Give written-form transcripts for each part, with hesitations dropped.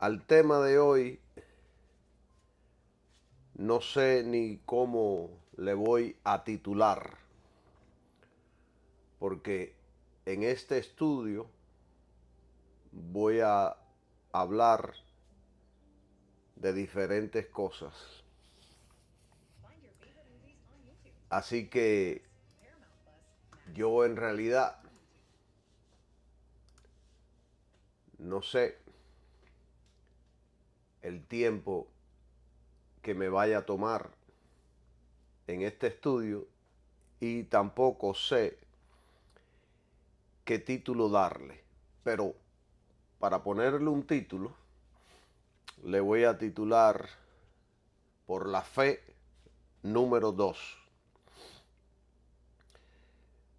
Al tema de hoy, no sé ni cómo le voy a titular, porque en este estudio voy a hablar de diferentes cosas. Así que yo en realidad no sé el tiempo que me vaya a tomar en este estudio y tampoco sé qué título darle. Pero para ponerle un título, le voy a titular Por la fe número 2.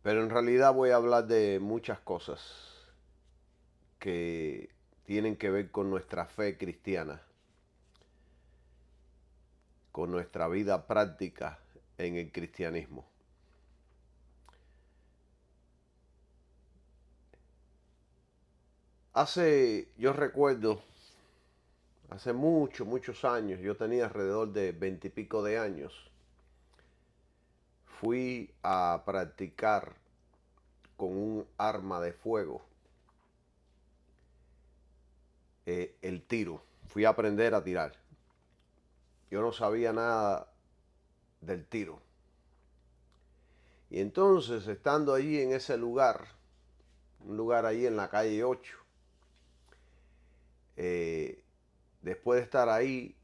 Pero en realidad voy a hablar de muchas cosas que tienen que ver con nuestra fe cristiana, con nuestra vida práctica en el cristianismo. Yo recuerdo, hace muchos años, yo tenía alrededor de 20 y pico de años, fui a practicar con un arma de fuego el tiro. Fui a aprender a tirar. Yo no sabía nada del tiro. Y entonces, estando allí en ese lugar, un lugar allí en la calle 8, eh, después de estar ahí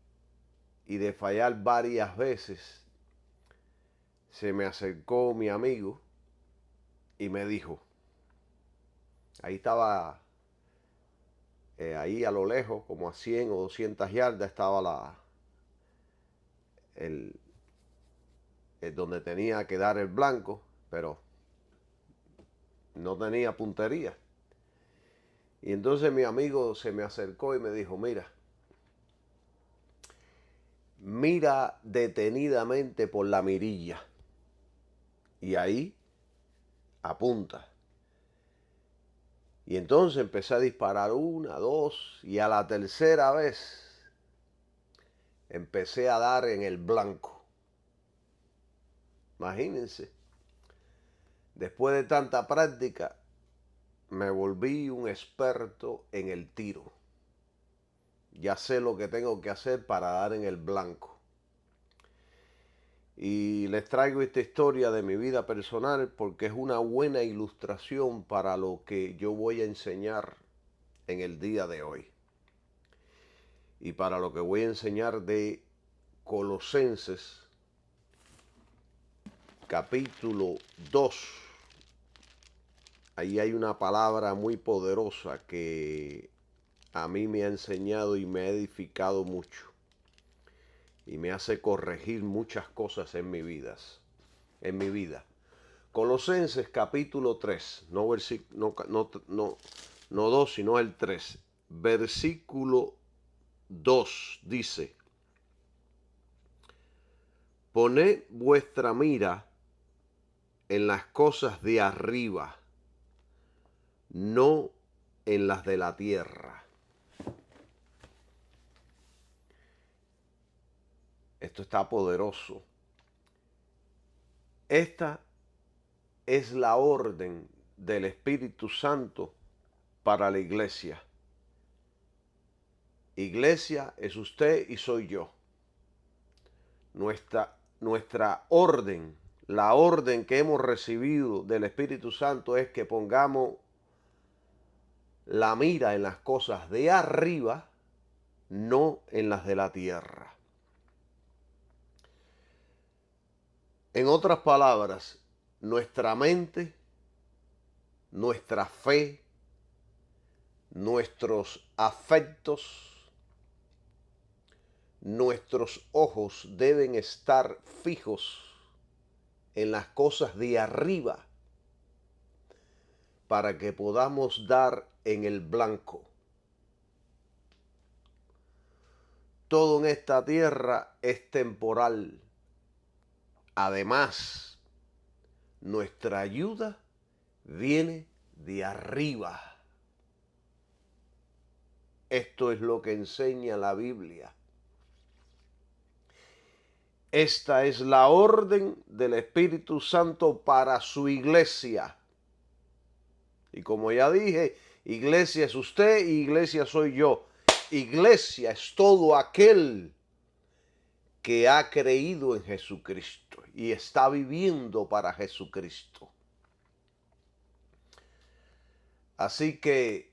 y de fallar varias veces, se me acercó mi amigo y me dijo, ahí estaba, ahí a lo lejos, como a 100 o 200 yardas, estaba el, donde tenía que dar el blanco, pero no tenía puntería. Y entonces mi amigo se me acercó y me dijo, mira detenidamente por la mirilla y ahí apunta. Y entonces empecé a disparar una, dos, y a la tercera vez empecé a dar en el blanco. Imagínense, después de tanta práctica, me volví un experto en el tiro. Ya sé lo que tengo que hacer para dar en el blanco. Y les traigo esta historia de mi vida personal porque es una buena ilustración para lo que yo voy a enseñar en el día de hoy. Y para lo que voy a enseñar de Colosenses capítulo 2. Ahí hay una palabra muy poderosa que a mí me ha enseñado y me ha edificado mucho. Y me hace corregir muchas cosas en mi vida. Colosenses capítulo 3, no 2, sino el 3. Versículo 2 dice, poned vuestra mira en las cosas de arriba, no en las de la tierra. Esto está poderoso. Esta es la orden del Espíritu Santo para la iglesia. Iglesia es usted y soy yo. Nuestra orden, la orden que hemos recibido del Espíritu Santo es que pongamos la mira en las cosas de arriba, no en las de la tierra. En otras palabras, nuestra mente, nuestra fe, nuestros afectos, nuestros ojos deben estar fijos en las cosas de arriba para que podamos dar en el blanco. Todo en esta tierra es temporal. Además, nuestra ayuda viene de arriba. Esto es lo que enseña la Biblia. Esta es la orden del Espíritu Santo para su iglesia. Y como ya dije, iglesia es usted y iglesia soy yo. Iglesia es todo aquel que ha creído en Jesucristo y está viviendo para Jesucristo. Así que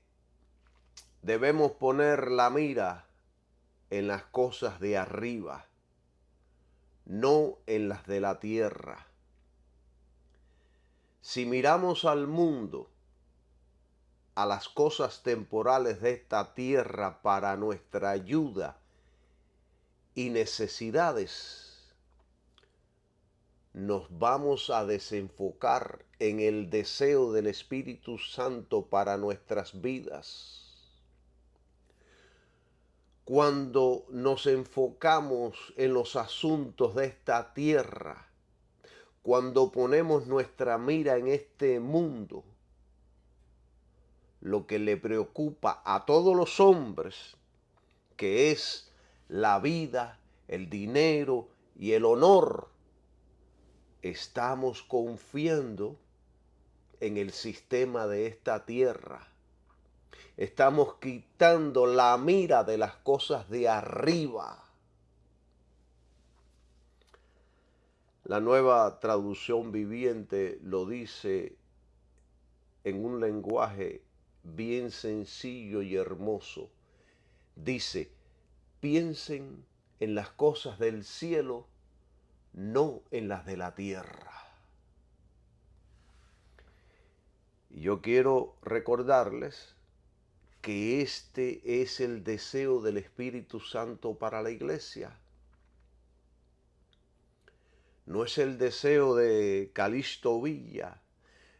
debemos poner la mira en las cosas de arriba, no en las de la tierra. Si miramos al mundo, a las cosas temporales de esta tierra para nuestra ayuda y necesidades, nos vamos a desenfocar en el deseo del Espíritu Santo para nuestras vidas. Cuando nos enfocamos en los asuntos de esta tierra, cuando ponemos nuestra mira en este mundo, lo que le preocupa a todos los hombres, que es la vida, el dinero y el honor, estamos confiando en el sistema de esta tierra. Estamos quitando la mira de las cosas de arriba. La Nueva Traducción Viviente lo dice en un lenguaje bien sencillo y hermoso. Dice, piensen en las cosas del cielo, no en las de la tierra. Y yo quiero recordarles que este es el deseo del Espíritu Santo para la iglesia. No es el deseo de Calixto Villa,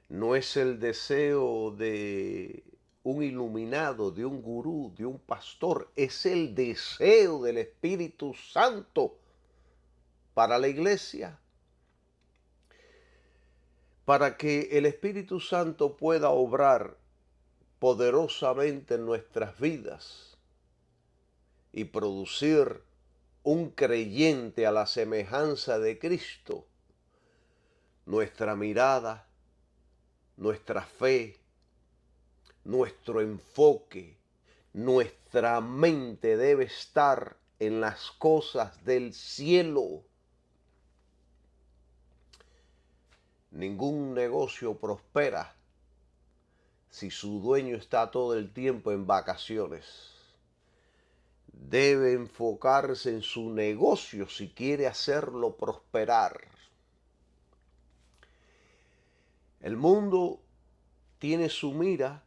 no es el deseo de un iluminado, de un gurú, de un pastor, es el deseo del Espíritu Santo para la iglesia. Para que el Espíritu Santo pueda obrar poderosamente en nuestras vidas y producir un creyente a la semejanza de Cristo, nuestra mirada, nuestra fe, nuestro enfoque, nuestra mente debe estar en las cosas del cielo. Ningún negocio prospera si su dueño está todo el tiempo en vacaciones. Debe enfocarse en su negocio si quiere hacerlo prosperar. El mundo tiene su mira,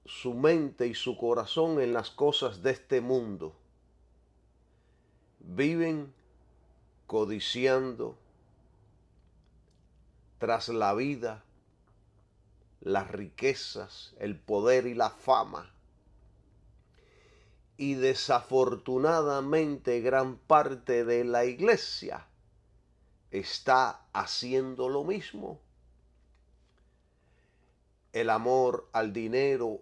su mente y su corazón en las cosas de este mundo. Viven codiciando tras la vida, las riquezas, el poder y la fama. Y desafortunadamente gran parte de la iglesia está haciendo lo mismo. El amor al dinero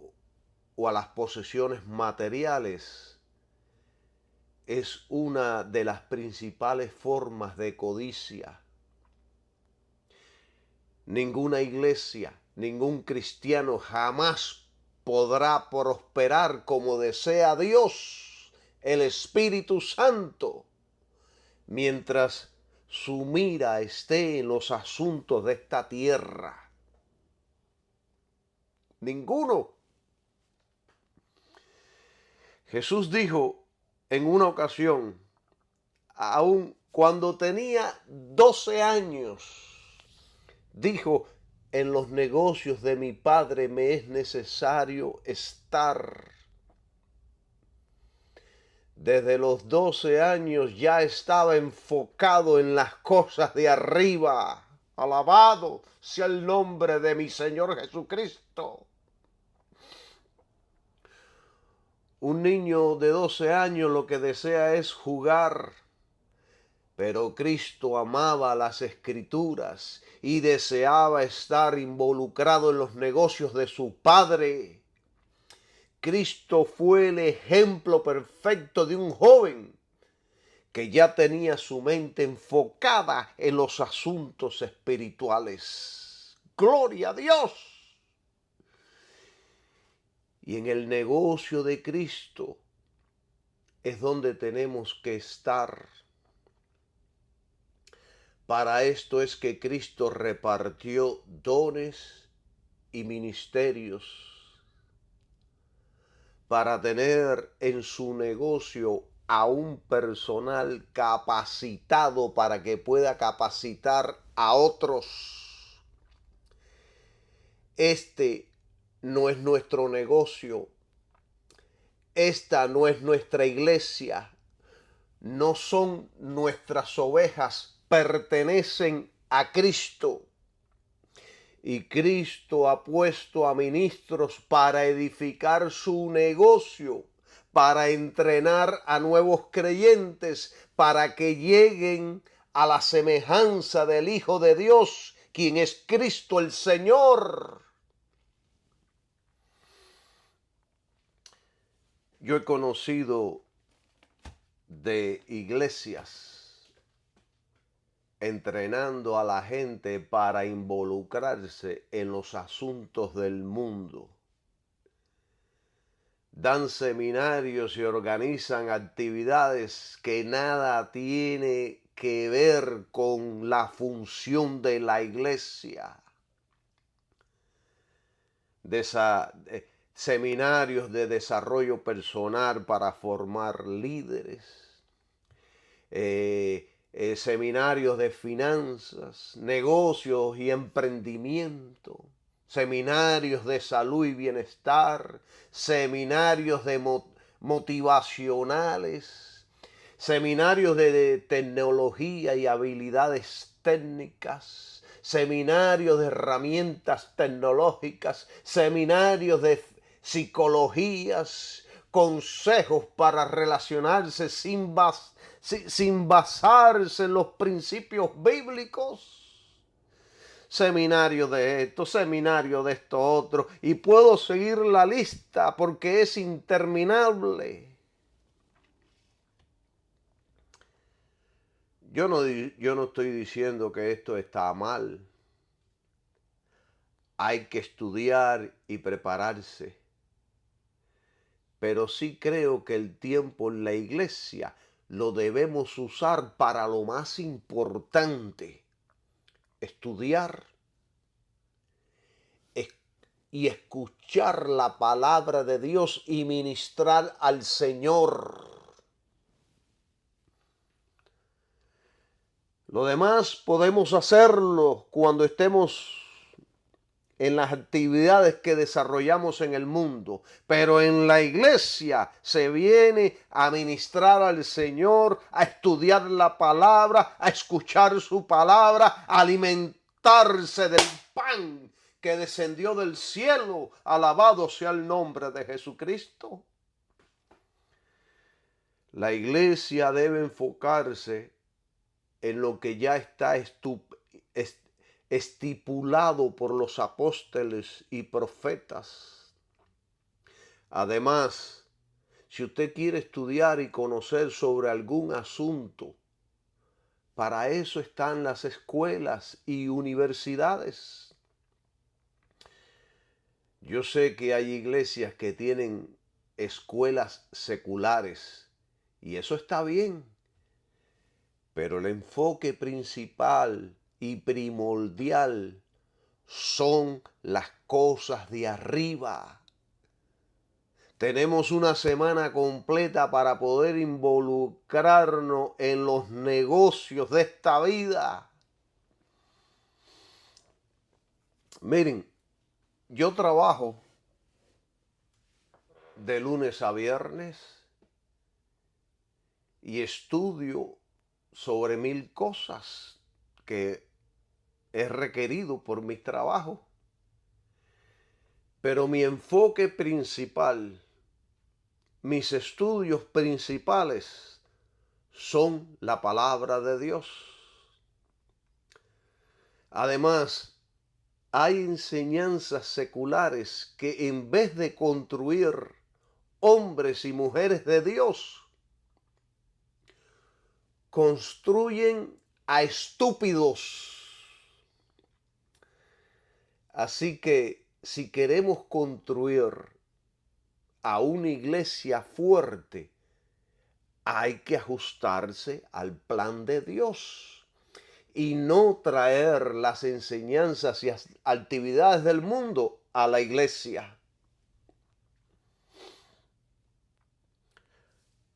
o a las posesiones materiales es una de las principales formas de codicia. Ninguna iglesia, ningún cristiano jamás podrá prosperar como desea Dios, el Espíritu Santo, mientras su mira esté en los asuntos de esta tierra. Ninguno. Jesús dijo en una ocasión, aun cuando tenía 12 años, dijo, en los negocios de mi Padre me es necesario estar. Desde los 12 años ya estaba enfocado en las cosas de arriba. Alabado sea el nombre de mi Señor Jesucristo. Un niño de 12 años lo que desea es jugar, pero Cristo amaba las Escrituras y deseaba estar involucrado en los negocios de su Padre. Cristo fue el ejemplo perfecto de un joven que ya tenía su mente enfocada en los asuntos espirituales. ¡Gloria a Dios! Y en el negocio de Cristo es donde tenemos que estar. Para esto es que Cristo repartió dones y ministerios para tener en su negocio a un personal capacitado para que pueda capacitar a otros. Este no es nuestro negocio. Esta no es nuestra iglesia. No son nuestras ovejas. Pertenecen a Cristo. Y Cristo ha puesto a ministros para edificar su negocio, para entrenar a nuevos creyentes, para que lleguen a la semejanza del Hijo de Dios, quien es Cristo el Señor. Yo he conocido de iglesias entrenando a la gente para involucrarse en los asuntos del mundo. Dan seminarios y organizan actividades que nada tiene que ver con la función de la iglesia. Seminarios de desarrollo personal para formar líderes. Seminarios de finanzas, negocios y emprendimiento, seminarios de salud y bienestar, seminarios de motivacionales, seminarios de tecnología y habilidades técnicas, seminarios de herramientas tecnológicas, seminarios de psicologías, consejos para relacionarse sin basarse en los principios bíblicos. Seminario de esto, seminario de esto otro, y puedo seguir la lista porque es interminable. Yo no estoy diciendo que esto está mal. Hay que estudiar y prepararse. Pero sí creo que el tiempo en la iglesia lo debemos usar para lo más importante: estudiar y escuchar la palabra de Dios y ministrar al Señor. Lo demás podemos hacerlo cuando estemos en las actividades que desarrollamos en el mundo, pero en la iglesia se viene a ministrar al Señor, a estudiar la palabra, a escuchar su palabra, a alimentarse del pan que descendió del cielo. Alabado sea el nombre de Jesucristo. La iglesia debe enfocarse en lo que ya está estipulado por los apóstoles y profetas. Además, si usted quiere estudiar y conocer sobre algún asunto, para eso están las escuelas y universidades. Yo sé que hay iglesias que tienen escuelas seculares y eso está bien, pero el enfoque principal y primordial son las cosas de arriba. Tenemos una semana completa para poder involucrarnos en los negocios de esta vida. Miren, yo trabajo de lunes a viernes y estudio sobre 1000 cosas que es requerido por mi trabajo. Pero mi enfoque principal, mis estudios principales son la palabra de Dios. Además, hay enseñanzas seculares que en vez de construir hombres y mujeres de Dios construyen a estúpidos. Así que si queremos construir a una iglesia fuerte, hay que ajustarse al plan de Dios y no traer las enseñanzas y actividades del mundo a la iglesia.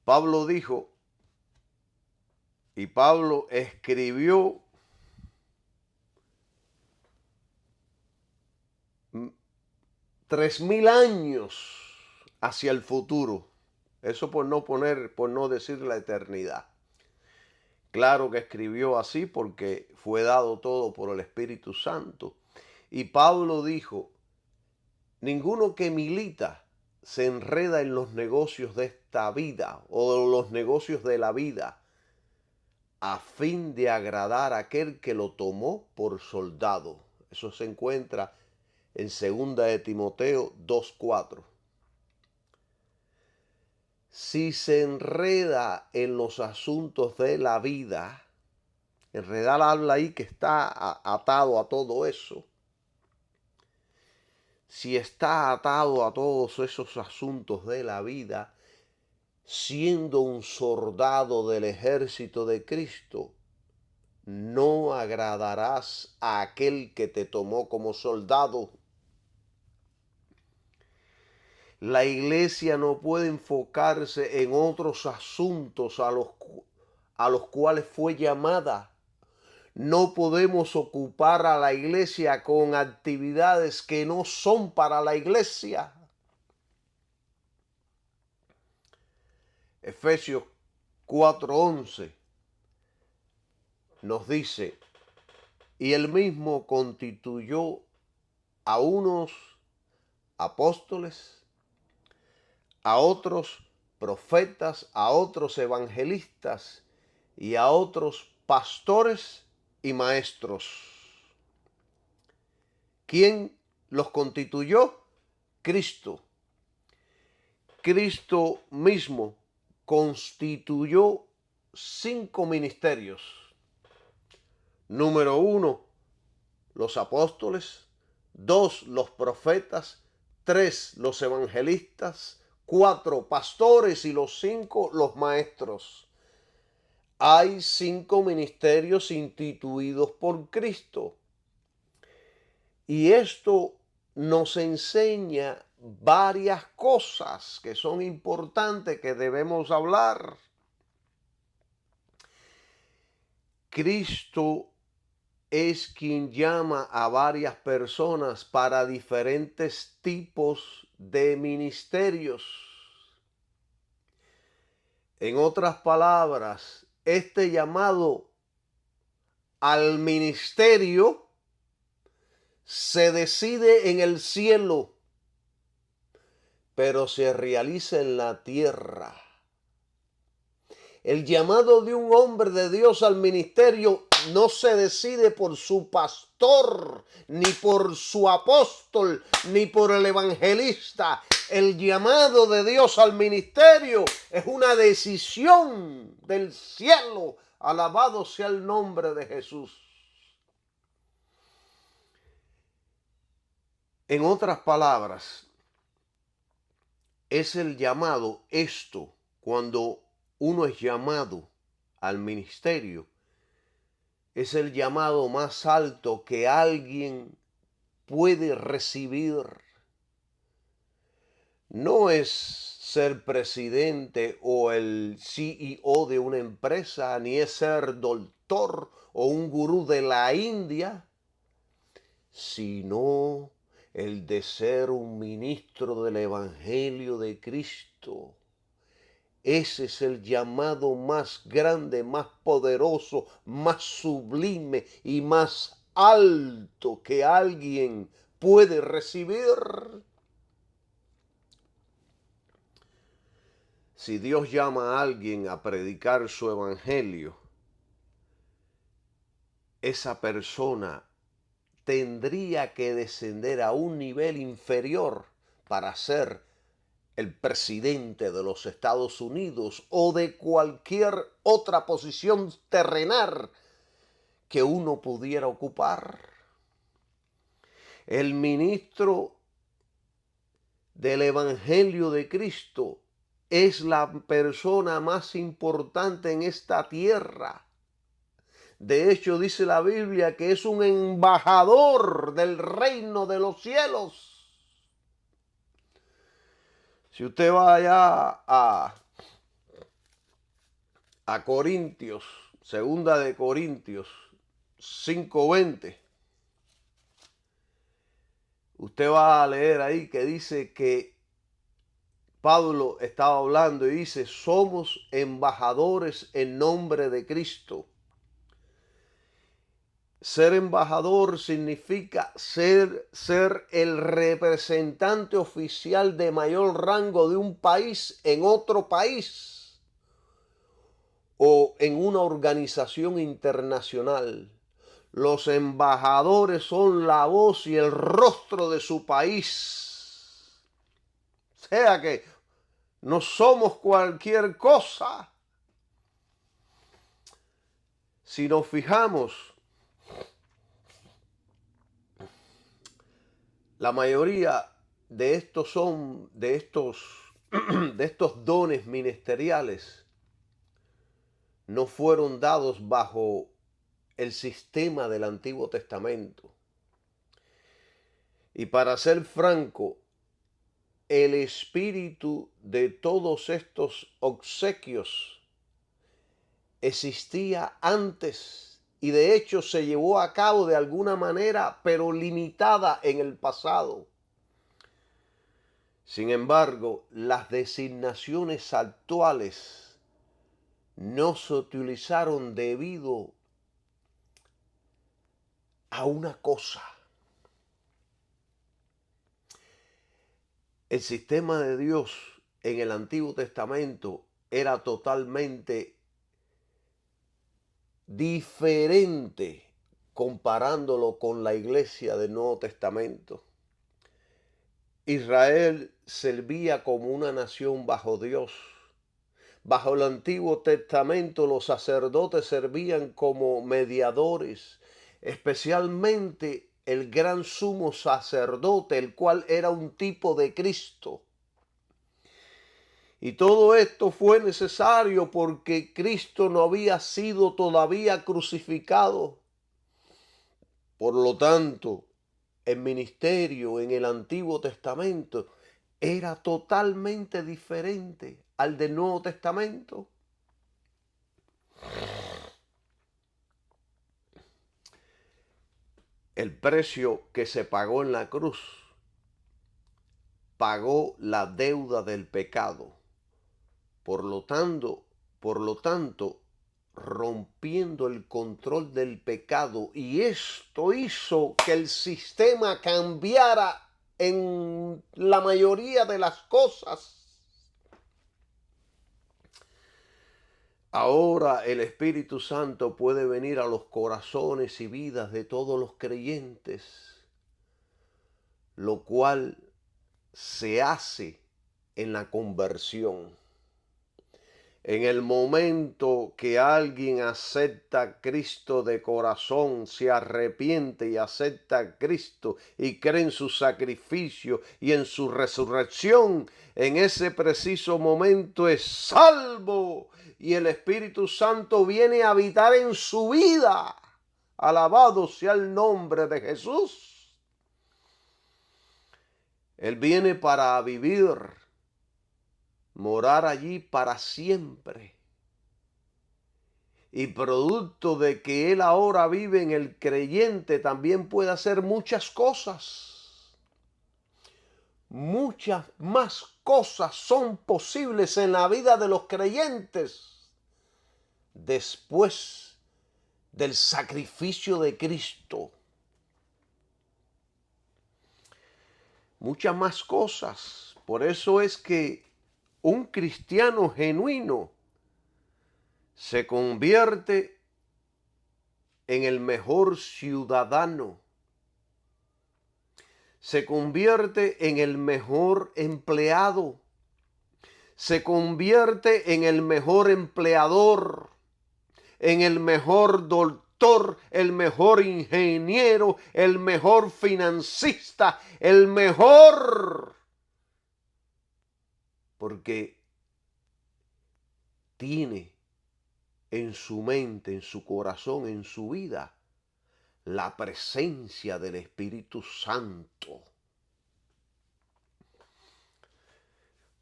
Pablo dijo, y Pablo escribió 3000 años hacia el futuro. Eso por no decir la eternidad. Claro que escribió así porque fue dado todo por el Espíritu Santo. Y Pablo dijo, ninguno que milita se enreda en los negocios de esta vida o los negocios de la vida a fin de agradar a aquel que lo tomó por soldado. Eso se encuentra en 2 de Timoteo 2:4. Si se enreda en los asuntos de la vida, enredar habla ahí que está atado a todo eso. Si está atado a todos esos asuntos de la vida, siendo un soldado del ejército de Cristo, no agradarás a aquel que te tomó como soldado. La iglesia no puede enfocarse en otros asuntos a los cuales fue llamada. No podemos ocupar a la iglesia con actividades que no son para la iglesia. Efesios 4:11 nos dice, y él mismo constituyó a unos apóstoles, a otros profetas, a otros evangelistas y a otros pastores y maestros. ¿Quién los constituyó? Cristo. Cristo mismo constituyó 5 ministerios. Número 1, los apóstoles. 2, los profetas. 3, los evangelistas. 4, pastores, y los 5, los maestros. Hay 5 ministerios instituidos por Cristo. Y esto nos enseña varias cosas que son importantes que debemos hablar. Cristo es quien llama a varias personas para diferentes tipos de ministerios. En otras palabras, este llamado al ministerio se decide en el cielo, pero se realiza en la tierra. El llamado de un hombre de Dios al ministerio no se decide por su pastor, ni por su apóstol, ni por el evangelista. El llamado de Dios al ministerio es una decisión del cielo. Alabado sea el nombre de Jesús. En otras palabras, es el llamado esto, cuando uno es llamado al ministerio, es el llamado más alto que alguien puede recibir. No es ser presidente o el CEO de una empresa, ni es ser doctor o un gurú de la India, sino el de ser un ministro del Evangelio de Cristo. Ese es el llamado más grande, más poderoso, más sublime y más alto que alguien puede recibir. Si Dios llama a alguien a predicar su evangelio, esa persona tendría que descender a un nivel inferior para ser el presidente de los Estados Unidos o de cualquier otra posición terrenal que uno pudiera ocupar. El ministro del Evangelio de Cristo es la persona más importante en esta tierra. De hecho, dice la Biblia que es un embajador del reino de los cielos. Si usted va allá a Corintios, segunda de Corintios 5:20, usted va a leer ahí que dice que Pablo estaba hablando y dice, somos embajadores en nombre de Cristo. Ser embajador significa ser el representante oficial de mayor rango de un país en otro país o en una organización internacional. Los embajadores son la voz y el rostro de su país. O sea que no somos cualquier cosa. Si nos fijamos, la mayoría de estos de estos dones ministeriales no fueron dados bajo el sistema del Antiguo Testamento. Y para ser franco, el espíritu de todos estos obsequios existía antes y de hecho se llevó a cabo de alguna manera, pero limitada en el pasado. Sin embargo, las designaciones actuales no se utilizaron debido a una cosa. El sistema de Dios en el Antiguo Testamento era totalmente diferente comparándolo con la iglesia del Nuevo Testamento. Israel servía como una nación bajo Dios. Bajo el Antiguo Testamento los sacerdotes servían como mediadores, especialmente el gran sumo sacerdote, el cual era un tipo de Cristo. Y todo esto fue necesario porque Cristo no había sido todavía crucificado. Por lo tanto, el ministerio en el Antiguo Testamento era totalmente diferente al del Nuevo Testamento. El precio que se pagó en la cruz pagó la deuda del pecado. Por lo tanto, rompiendo el control del pecado, y esto hizo que el sistema cambiara en la mayoría de las cosas. Ahora el Espíritu Santo puede venir a los corazones y vidas de todos los creyentes, lo cual se hace en la conversión. En el momento que alguien acepta a Cristo de corazón, se arrepiente y acepta a Cristo y cree en su sacrificio y en su resurrección, en ese preciso momento es salvo y el Espíritu Santo viene a habitar en su vida. Alabado sea el nombre de Jesús. Él viene para vivir, morar allí para siempre. Y producto de que Él ahora vive en el creyente, también puede hacer muchas cosas. Muchas más cosas son posibles en la vida de los creyentes después del sacrificio de Cristo. Muchas más cosas. Por eso es que un cristiano genuino se convierte en el mejor ciudadano, se convierte en el mejor empleado, se convierte en el mejor empleador, en el mejor doctor, el mejor ingeniero, el mejor financista, el mejor, porque tiene en su mente, en su corazón, en su vida, la presencia del Espíritu Santo.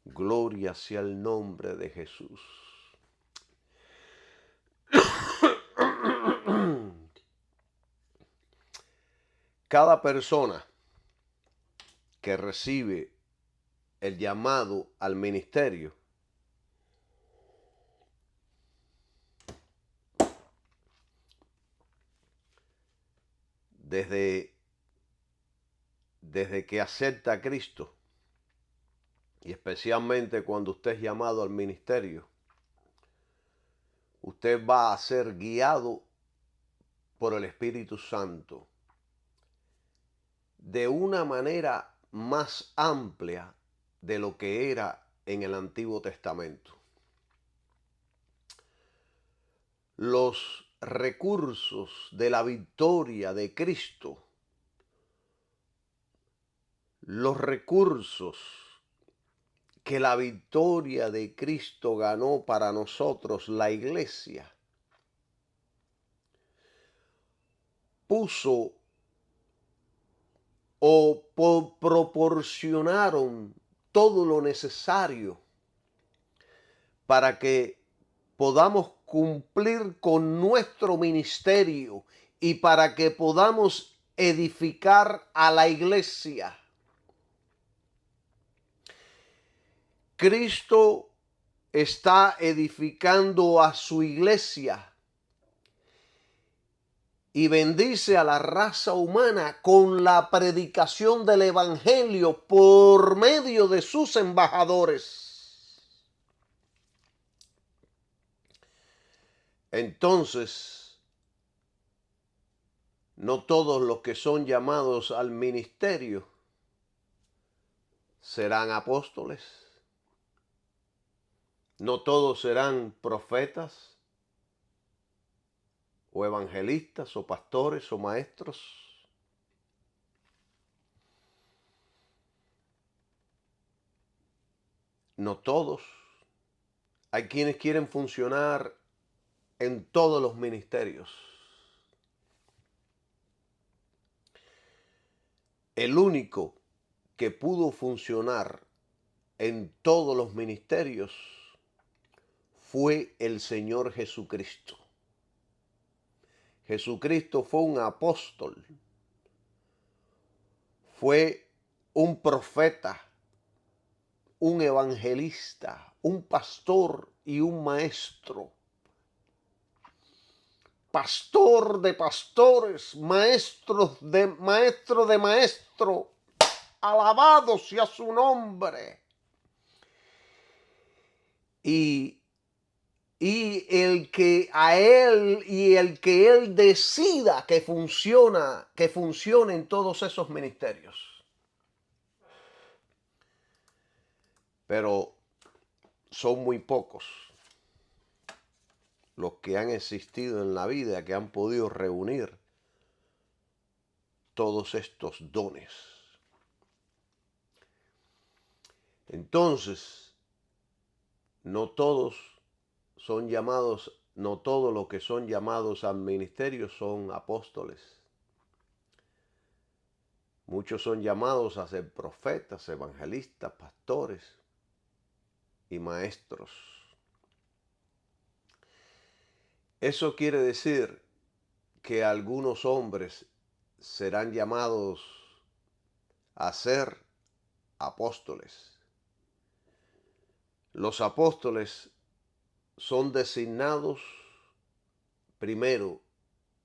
Gloria sea el nombre de Jesús. Cada persona que recibe el llamado al ministerio desde que acepta a Cristo, y especialmente cuando usted es llamado al ministerio, usted va a ser guiado por el Espíritu Santo de una manera más amplia de lo que era en el Antiguo Testamento. Los recursos de la victoria de Cristo, los recursos que la victoria de Cristo ganó para nosotros, la iglesia, puso o proporcionaron todo lo necesario para que podamos cumplir con nuestro ministerio y para que podamos edificar a la iglesia. Cristo está edificando a su iglesia y bendice a la raza humana con la predicación del evangelio por medio de sus embajadores. Entonces, no todos los que son llamados al ministerio serán apóstoles. No todos serán profetas o evangelistas o pastores o maestros. No todos. Hay quienes quieren funcionar en todos los ministerios. El único que pudo funcionar en todos los ministerios fue el Señor Jesucristo. Jesucristo fue un apóstol, fue un profeta, un evangelista, un pastor y un maestro. Pastor de pastores, maestro de maestro, alabado sea su nombre. Y el que a él y el que él decida que funcione en todos esos ministerios. Pero son muy pocos los que han existido en la vida, que han podido reunir todos estos dones. Entonces, no todos son llamados, no todos los que son llamados al ministerio son apóstoles. Muchos son llamados a ser profetas, evangelistas, pastores y maestros. Eso quiere decir que algunos hombres serán llamados a ser apóstoles. Los apóstoles son designados primero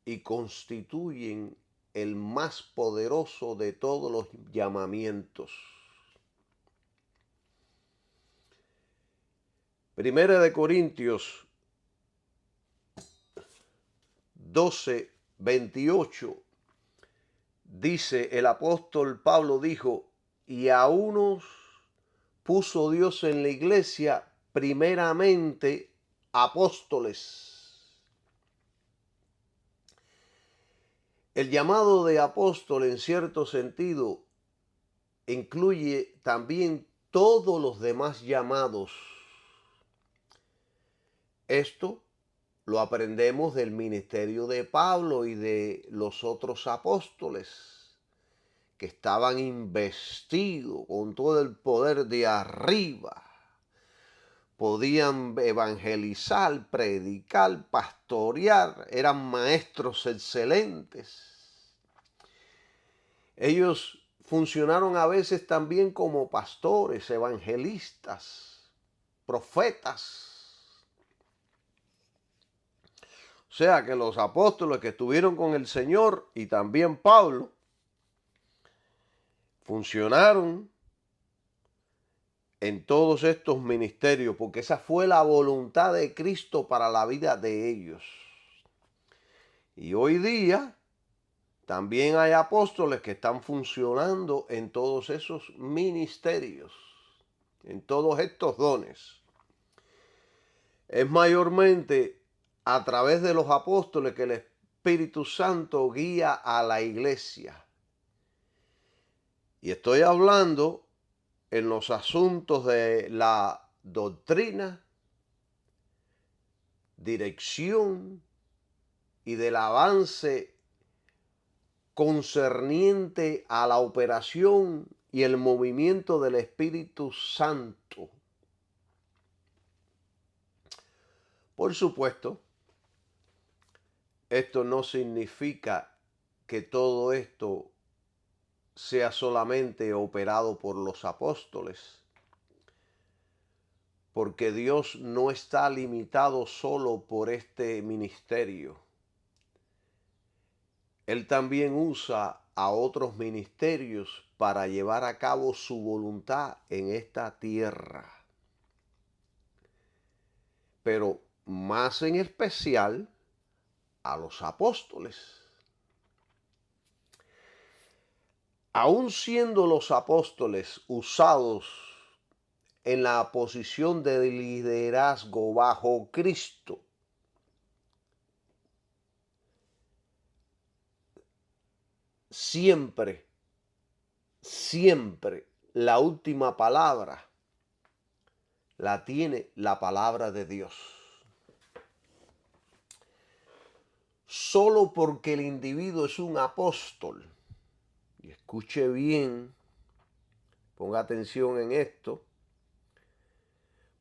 y constituyen el más poderoso de todos los llamamientos. Primera de Corintios 12:28 dice, el apóstol Pablo dijo, y a unos puso Dios en la iglesia primeramente apóstoles. El llamado de apóstol, en cierto sentido, incluye también todos los demás llamados. Esto lo aprendemos del ministerio de Pablo y de los otros apóstoles, que estaban investidos con todo el poder de arriba. Podían evangelizar, predicar, pastorear, eran maestros excelentes. Ellos funcionaron a veces también como pastores, evangelistas, profetas. O sea que los apóstoles que estuvieron con el Señor y también Pablo funcionaron en todos estos ministerios, porque esa fue la voluntad de Cristo para la vida de ellos. Y hoy día también hay apóstoles que están funcionando en todos esos ministerios, en todos estos dones. Es mayormente a través de los apóstoles que el Espíritu Santo guía a la iglesia. Y estoy hablando en los asuntos de la doctrina, dirección y del avance concerniente a la operación y el movimiento del Espíritu Santo. Por supuesto, esto no significa que todo esto sea solamente operado por los apóstoles, porque Dios no está limitado solo por este ministerio. Él también usa a otros ministerios para llevar a cabo su voluntad en esta tierra. Pero más en especial a los apóstoles. Aun siendo los apóstoles usados en la posición de liderazgo bajo Cristo, siempre la última palabra la tiene la palabra de Dios. Solo porque el individuo es un apóstol, y escuche bien, ponga atención en esto,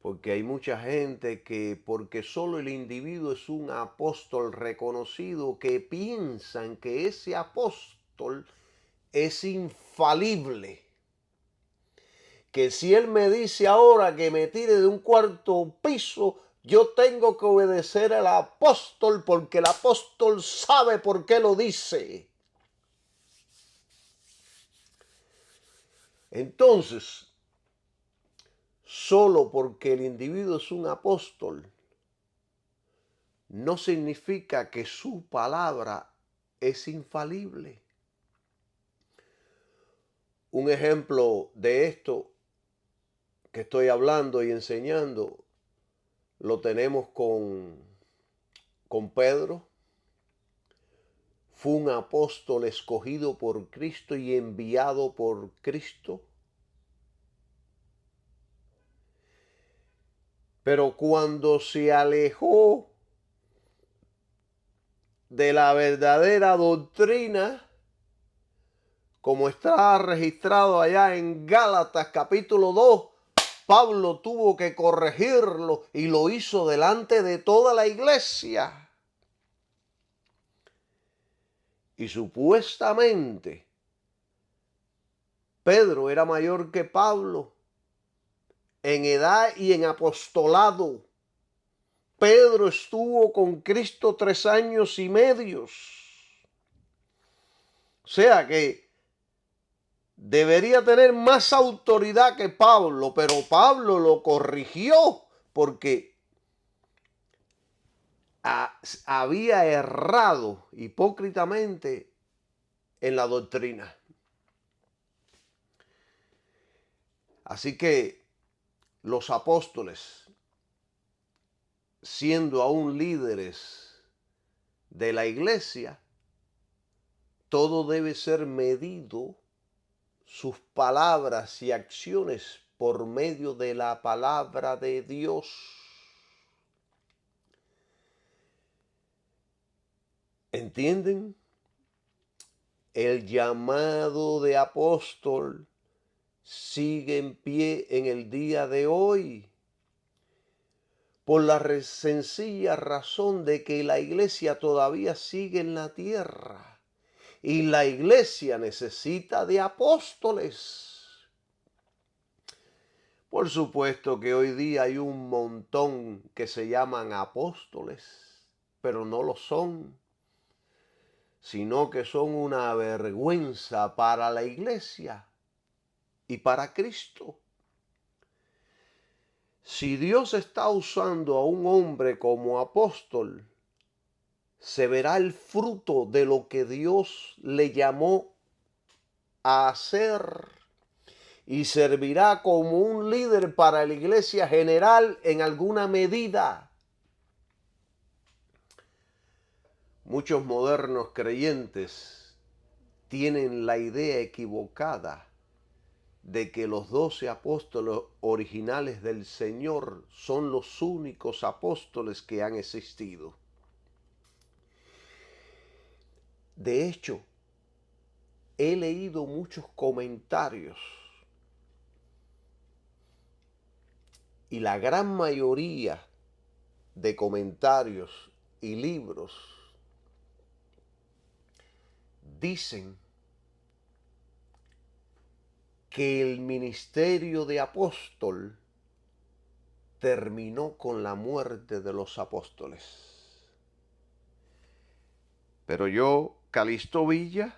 porque hay mucha gente que porque solo el individuo es un apóstol reconocido, que piensan que ese apóstol es infalible. Que si él me dice ahora que me tire de un cuarto piso, yo tengo que obedecer al apóstol porque el apóstol sabe por qué lo dice. Entonces, solo porque el individuo es un apóstol, no significa que su palabra es infalible. Un ejemplo de esto que estoy hablando y enseñando lo tenemos con Pedro. Fue un apóstol escogido por Cristo y enviado por Cristo. Pero cuando se alejó de la verdadera doctrina, como está registrado allá en Gálatas capítulo 2, Pablo tuvo que corregirlo y lo hizo delante de toda la iglesia. Y supuestamente Pedro era mayor que Pablo en edad y en apostolado. Pedro estuvo con Cristo 3 años y medio. O sea que debería tener más autoridad que Pablo, pero Pablo lo corrigió porque había errado hipócritamente en la doctrina. Así que los apóstoles, siendo aún líderes de la iglesia, todo debe ser medido, sus palabras y acciones, por medio de la palabra de Dios. ¿Entienden? El llamado de apóstol sigue en pie en el día de hoy, por la sencilla razón de que la iglesia todavía sigue en la tierra y la iglesia necesita de apóstoles. Por supuesto que hoy día hay un montón que se llaman apóstoles, pero no lo son, sino que son una vergüenza para la iglesia y para Cristo. Si Dios está usando a un hombre como apóstol, se verá el fruto de lo que Dios le llamó a hacer y servirá como un líder para la iglesia general en alguna medida. Muchos modernos creyentes tienen la idea equivocada de que los 12 apóstoles originales del Señor son los únicos apóstoles que han existido. De hecho, he leído muchos comentarios y la gran mayoría de comentarios y libros dicen que el ministerio de apóstol terminó con la muerte de los apóstoles. Pero yo, Calixto Villa,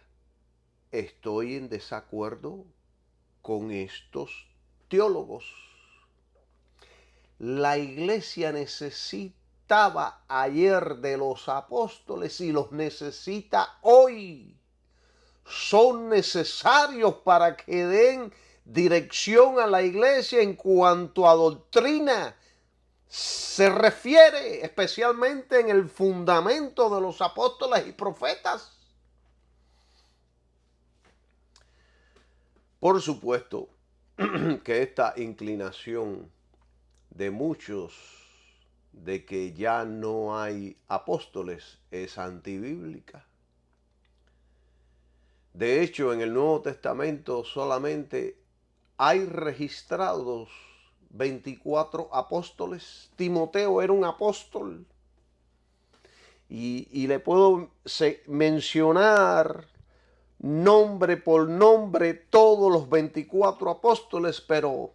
estoy en desacuerdo con estos teólogos. La iglesia necesitaba ayer de los apóstoles y los necesita hoy. Son necesarios para que den dirección a la iglesia en cuanto a doctrina se refiere, especialmente en el fundamento de los apóstoles y profetas. Por supuesto que esta inclinación de muchos de que ya no hay apóstoles es antibíblica. De hecho, en el Nuevo Testamento solamente hay registrados 24 apóstoles. Timoteo era un apóstol. Y le puedo mencionar nombre por nombre todos los 24 apóstoles, pero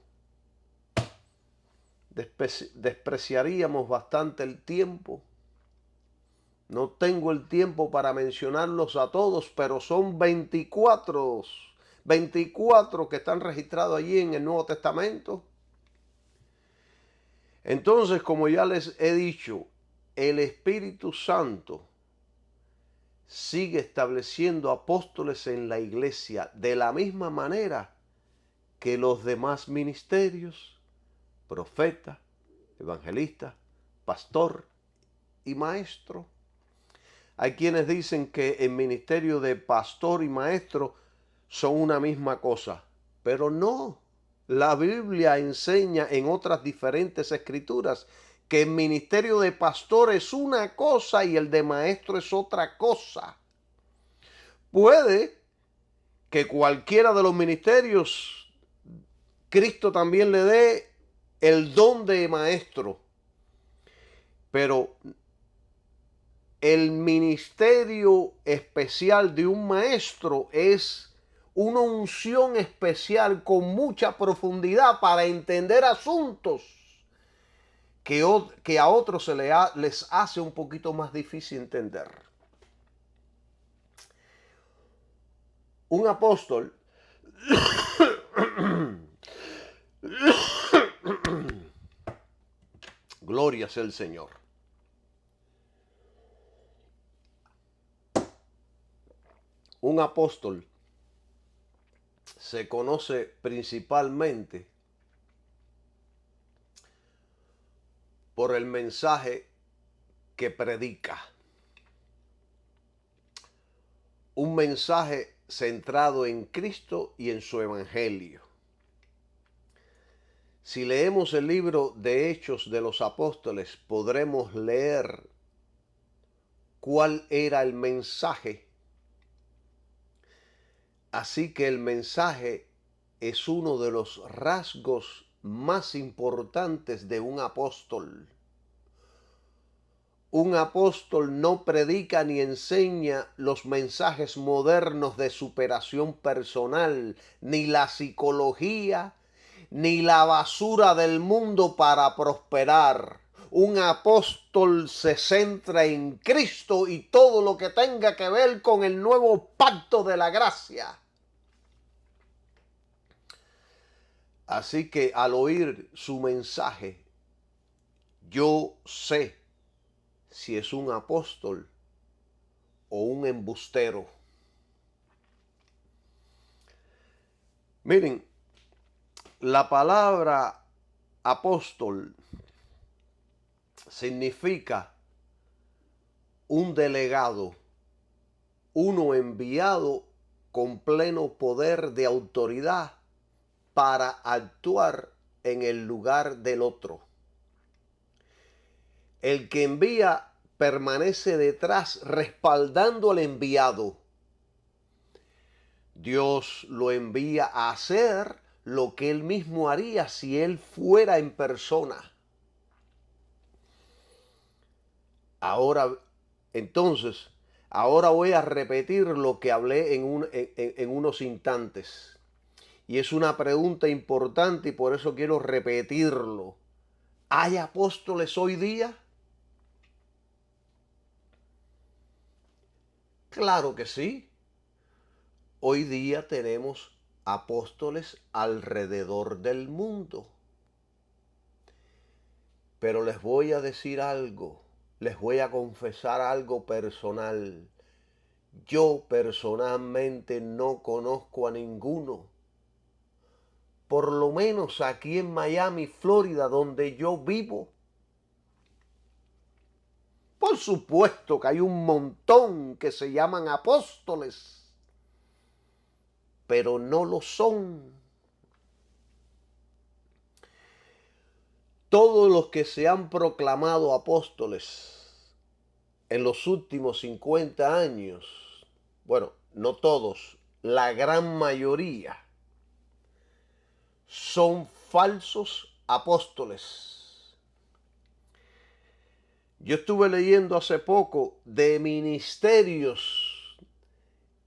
despreciaríamos bastante el tiempo. No tengo el tiempo para mencionarlos a todos, pero son 24 que están registrados allí en el Nuevo Testamento. Entonces, como ya les he dicho, el Espíritu Santo sigue estableciendo apóstoles en la iglesia de la misma manera que los demás ministerios: profeta, evangelista, pastor y maestro. Hay quienes dicen que el ministerio de pastor y maestro son una misma cosa, pero no. La Biblia enseña en otras diferentes escrituras que el ministerio de pastor es una cosa y el de maestro es otra cosa. Puede que cualquiera de los ministerios Cristo también le dé el don de maestro, pero el ministerio especial de un maestro es una unción especial con mucha profundidad para entender asuntos que a otros les hace un poquito más difícil entender. Un apóstol gloria sea el Señor. Un apóstol se conoce principalmente por el mensaje que predica. Un mensaje centrado en Cristo y en su evangelio. Si leemos el libro de Hechos de los Apóstoles, podremos leer cuál era el mensaje. Así que el mensaje es uno de los rasgos más importantes de un apóstol. Un apóstol no predica ni enseña los mensajes modernos de superación personal, ni la psicología, ni la basura del mundo para prosperar. Un apóstol se centra en Cristo y todo lo que tenga que ver con el nuevo pacto de la gracia. Así que al oír su mensaje, yo sé si es un apóstol o un embustero. Miren, la palabra apóstol significa un delegado, uno enviado con pleno poder de autoridad para actuar en el lugar del otro. El que envía permanece detrás respaldando al enviado. Dios lo envía a hacer lo que él mismo haría si él fuera en persona. Ahora voy a repetir lo que hablé en unos instantes. Y es una pregunta importante y por eso quiero repetirlo. ¿Hay apóstoles hoy día? Claro que sí. Hoy día tenemos apóstoles alrededor del mundo. Pero les voy a decir algo, les voy a confesar algo personal. Yo personalmente no conozco a ninguno. Por lo menos aquí en Miami, Florida, donde yo vivo. Por supuesto que hay un montón que se llaman apóstoles, pero no lo son. Todos los que se han proclamado apóstoles en los últimos 50 años, bueno, no todos, la gran mayoría, son falsos apóstoles. Yo estuve leyendo hace poco de ministerios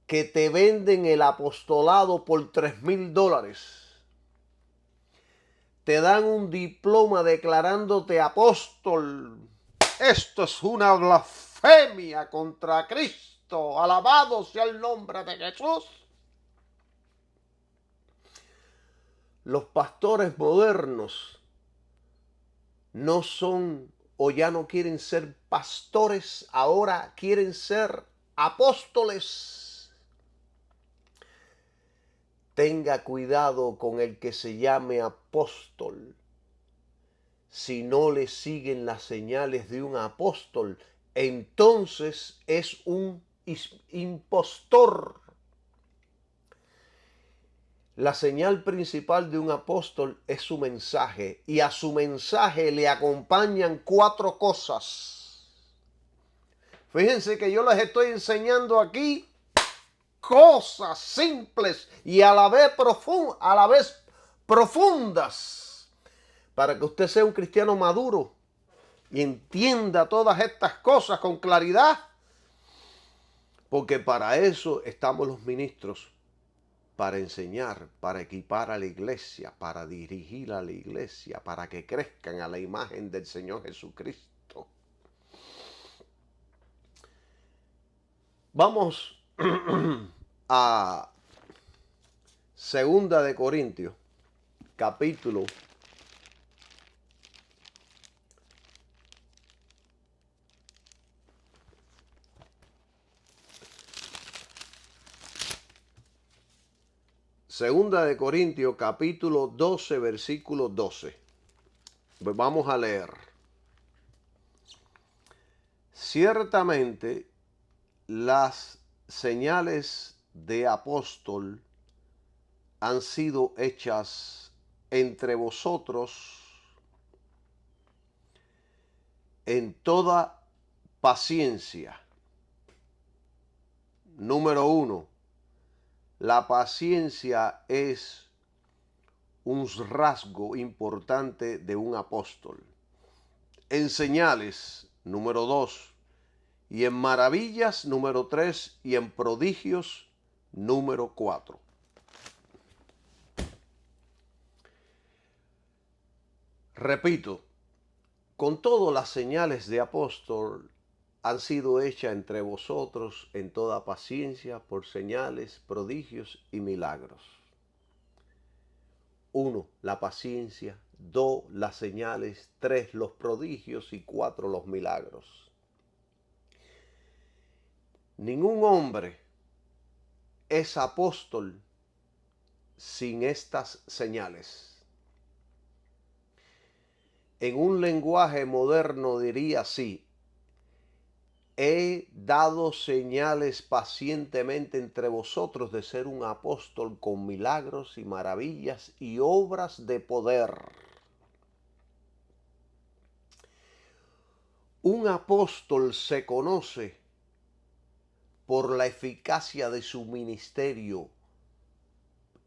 que te venden el apostolado por $3,000. Te dan un diploma declarándote apóstol. Esto es una blasfemia contra Cristo. Alabado sea el nombre de Jesús. Los pastores modernos no son o ya no quieren ser pastores, ahora quieren ser apóstoles. Tenga cuidado con el que se llame apóstol. Si no le siguen las señales de un apóstol, entonces es un impostor. La señal principal de un apóstol es su mensaje, y a su mensaje le acompañan 4 cosas. Fíjense que yo les estoy enseñando aquí cosas simples y a la vez profundas, para que usted sea un cristiano maduro y entienda todas estas cosas con claridad, porque para eso estamos los ministros, para enseñar, para equipar a la iglesia, para dirigir a la iglesia, para que crezcan a la imagen del Señor Jesucristo. Vamos a 2 de Corintios, capítulo 12, versículo 12. Pues vamos a leer. Ciertamente, las señales de apóstol han sido hechas entre vosotros en toda paciencia. Número 1, la paciencia es un rasgo importante de un apóstol. En señales, número 2, y en maravillas, número 3, y en prodigios, número 4. Repito, con todo las señales de apóstol han sido hechas entre vosotros en toda paciencia por señales, prodigios y milagros. 1, la paciencia. 2, las señales. 3, los prodigios. Y 4, los milagros. Ningún hombre es apóstol sin estas señales. En un lenguaje moderno diría así: he dado señales pacientemente entre vosotros de ser un apóstol con milagros y maravillas y obras de poder. Un apóstol se conoce por la eficacia de su ministerio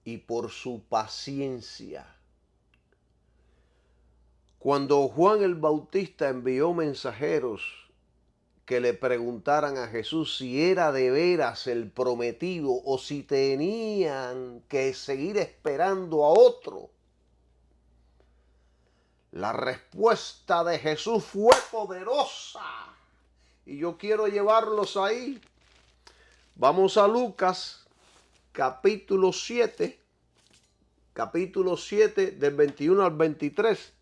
y por su paciencia. Cuando Juan el Bautista envió mensajeros que le preguntaran a Jesús si era de veras el prometido o si tenían que seguir esperando a otro, la respuesta de Jesús fue poderosa. Y yo quiero llevarlos ahí. Vamos a Lucas, capítulo 7, del 21 al 23.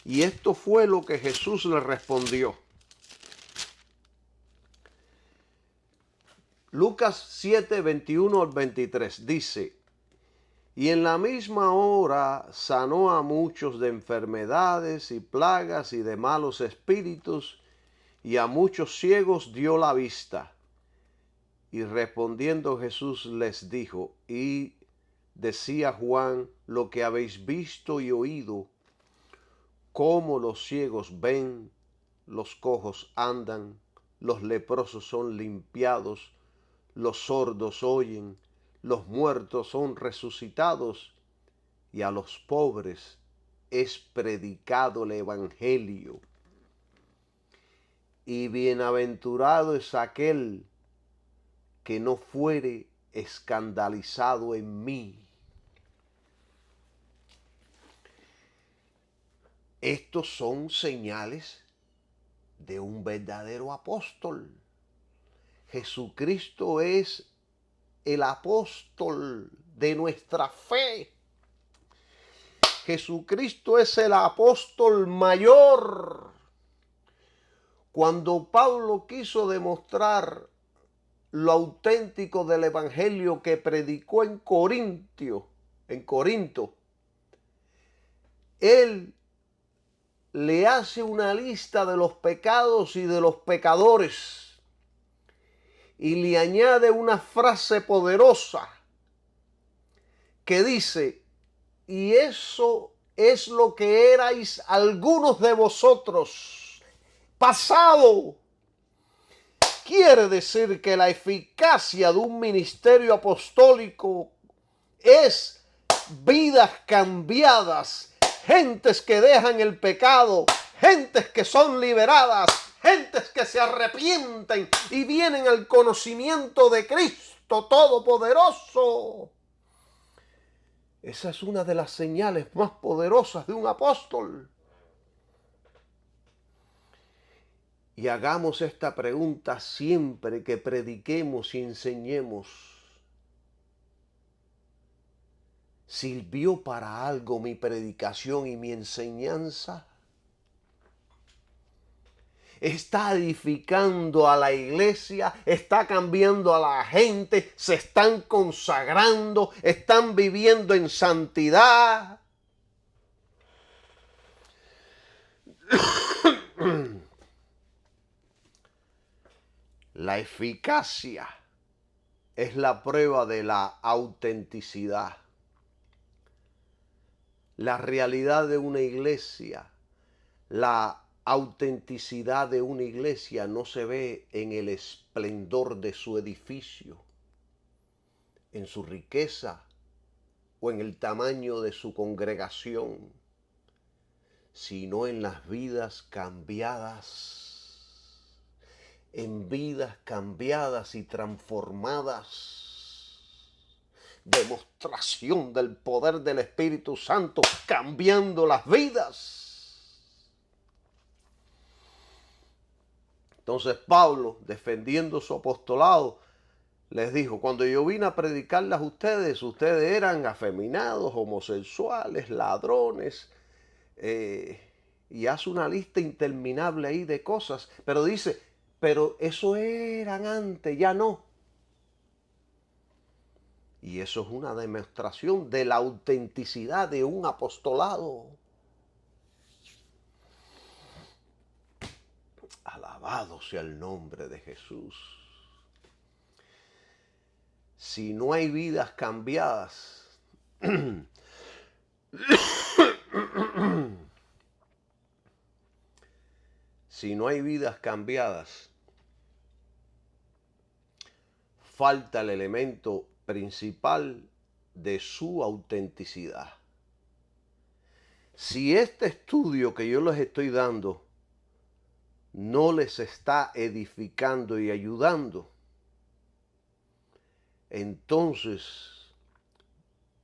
Y esto fue lo que Jesús le respondió. Lucas 7, 21 al 23 dice: y en la misma hora sanó a muchos de enfermedades y plagas y de malos espíritus, y a muchos ciegos dio la vista. Y respondiendo Jesús les dijo: y decía Juan lo que habéis visto y oído, cómo los ciegos ven, los cojos andan, los leprosos son limpiados, los sordos oyen, los muertos son resucitados, y a los pobres es predicado el evangelio. Y bienaventurado es aquel que no fuere escandalizado en mí. Estos son señales de un verdadero apóstol. Jesucristo es el apóstol de nuestra fe. Jesucristo es el apóstol mayor. Cuando Pablo quiso demostrar lo auténtico del evangelio que predicó en Corinto, él le hace una lista de los pecados y de los pecadores y le añade una frase poderosa que dice: y eso es lo que erais algunos de vosotros, pasado. Quiere decir que la eficacia de un ministerio apostólico es vidas cambiadas, gentes que dejan el pecado, gentes que son liberadas, gentes que se arrepienten y vienen al conocimiento de Cristo Todopoderoso. Esa es una de las señales más poderosas de un apóstol. Y hagamos esta pregunta siempre que prediquemos y enseñemos: ¿sirvió para algo mi predicación y mi enseñanza? ¿Está edificando a la iglesia? ¿Está cambiando a la gente? ¿Se están consagrando? ¿Están viviendo en santidad? La eficacia es la prueba de la autenticidad. La realidad de una iglesia, la autenticidad de una iglesia no se ve en el esplendor de su edificio, en su riqueza o en el tamaño de su congregación, sino en las vidas cambiadas, en vidas cambiadas y transformadas. Demostración del poder del Espíritu Santo cambiando las vidas. Entonces Pablo, defendiendo su apostolado, les dijo: cuando yo vine a predicarles a ustedes, ustedes eran afeminados, homosexuales, ladrones, y hace una lista interminable ahí de cosas, pero dice, pero eso eran antes, ya no. Y eso es una demostración de la autenticidad de un apostolado. Alabado sea el nombre de Jesús. Si no hay vidas cambiadas, si no hay vidas cambiadas, falta el elemento principal de su autenticidad. Si este estudio que yo les estoy dando no les está edificando y ayudando, entonces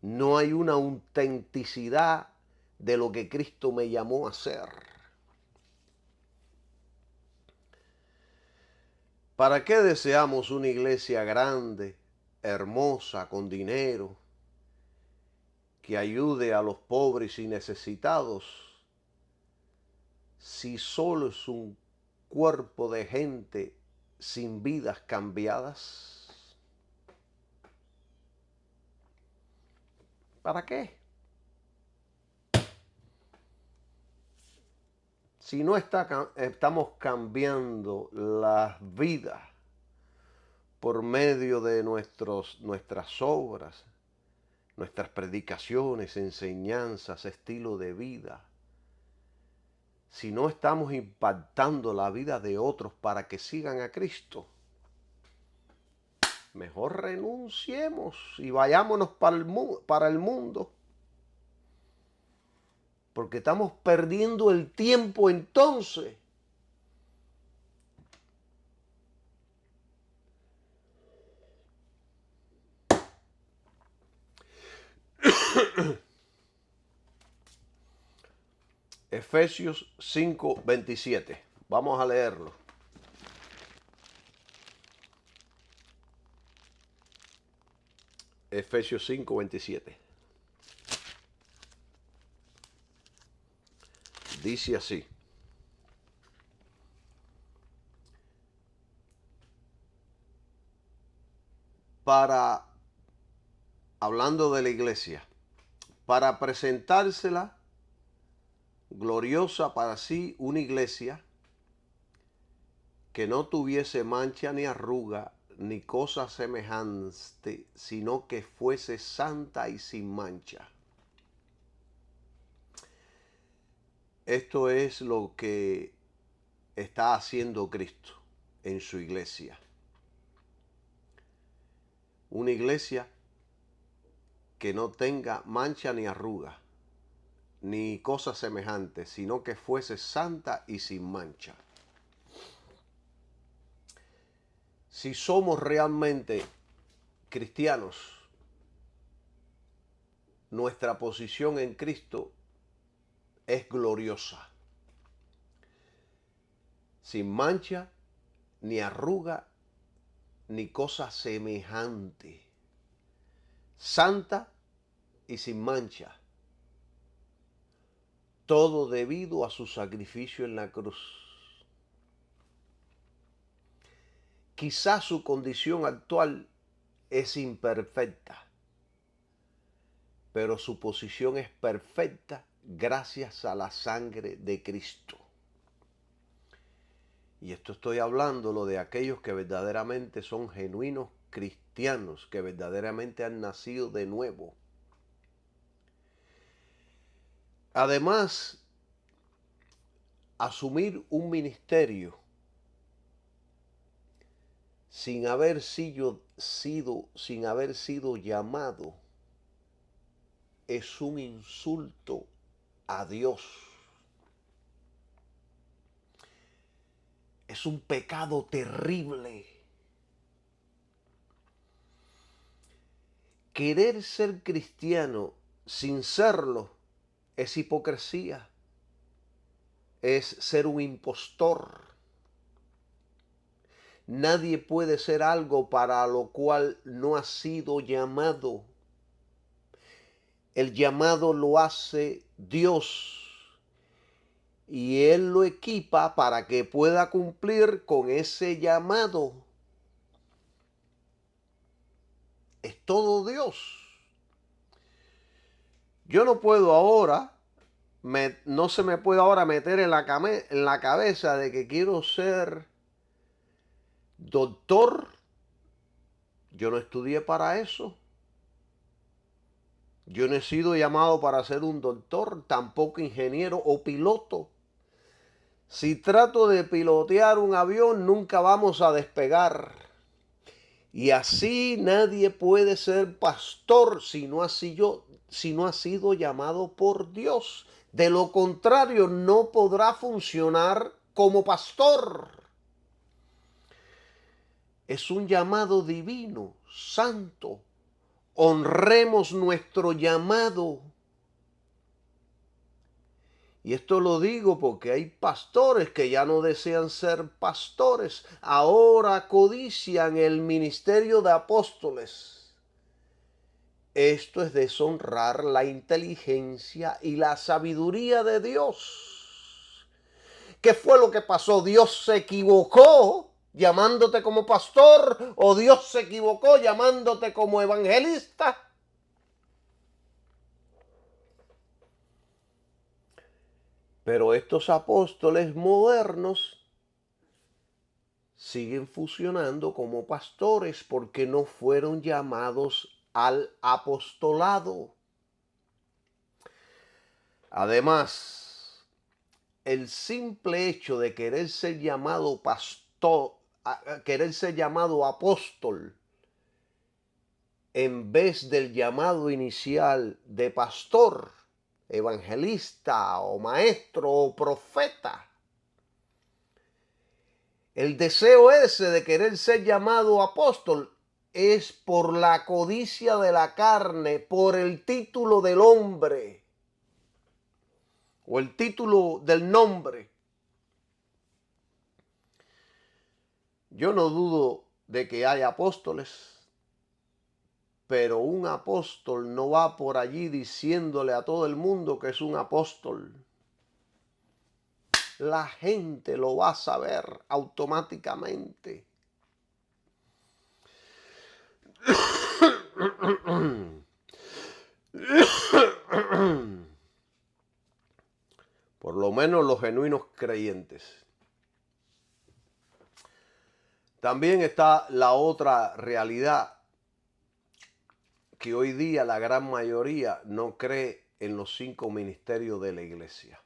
no hay una autenticidad de lo que Cristo me llamó a ser. ¿Para qué deseamos una iglesia grande, hermosa, con dinero, que ayude a los pobres y necesitados, si solo es un cuerpo de gente sin vidas cambiadas? ¿Para qué? Si no estamos cambiando las vidas por medio de nuestras obras, nuestras predicaciones, enseñanzas, estilo de vida, si no estamos impactando la vida de otros para que sigan a Cristo, mejor renunciemos y vayámonos para el mundo. Porque estamos perdiendo el tiempo entonces. Efesios 5:27. Vamos a leerlo. Efesios 5:27. Dice así: hablando de la iglesia, para presentársela gloriosa para sí, una iglesia que no tuviese mancha ni arruga ni cosa semejante, sino que fuese santa y sin mancha. Esto es lo que está haciendo Cristo en su iglesia. Una iglesia que no tenga mancha ni arruga, ni cosa semejante, sino que fuese santa y sin mancha. Si somos realmente cristianos, nuestra posición en Cristo es gloriosa, sin mancha, ni arruga, ni cosa semejante, santa y sin mancha, todo debido a su sacrificio en la cruz. Quizás su condición actual es imperfecta, pero su posición es perfecta gracias a la sangre de Cristo. Y esto estoy hablándolo de aquellos que verdaderamente son genuinos cristianos, que verdaderamente han nacido de nuevo. Además, asumir un ministerio sin haber sido llamado es un insulto a Dios. Es un pecado terrible. Querer ser cristiano sin serlo es hipocresía. Es ser un impostor. Nadie puede ser algo para lo cual no ha sido llamado. El llamado lo hace Dios y Él lo equipa para que pueda cumplir con ese llamado. Es todo Dios. Yo no puedo ahora, no se me puede ahora meter en la cabeza de que quiero ser doctor. Yo no estudié para eso. Yo no he sido llamado para ser un doctor, tampoco ingeniero o piloto. Si trato de pilotear un avión, nunca vamos a despegar. Y así nadie puede ser pastor si no ha sido llamado por Dios. De lo contrario, no podrá funcionar como pastor. Es un llamado divino, santo. Honremos nuestro llamado. Y esto lo digo porque hay pastores que ya no desean ser pastores. Ahora codician el ministerio de apóstoles. Esto es deshonrar la inteligencia y la sabiduría de Dios. ¿Qué fue lo que pasó? ¿Dios se equivocó llamándote como pastor o Dios se equivocó llamándote como evangelista? Pero estos apóstoles modernos siguen funcionando como pastores porque no fueron llamados al apostolado. Además, el simple hecho de querer ser llamado pastor, querer ser llamado apóstol, en vez del llamado inicial de pastor, evangelista o maestro o profeta, el deseo ese de querer ser llamado apóstol es por la codicia de la carne, por el título del hombre o el título del nombre. Yo no dudo de que haya apóstoles, pero un apóstol no va por allí diciéndole a todo el mundo que es un apóstol. La gente lo va a saber automáticamente. Por lo menos los genuinos creyentes. También está la otra realidad, que hoy día la gran mayoría no cree en los 5 ministerios de la iglesia.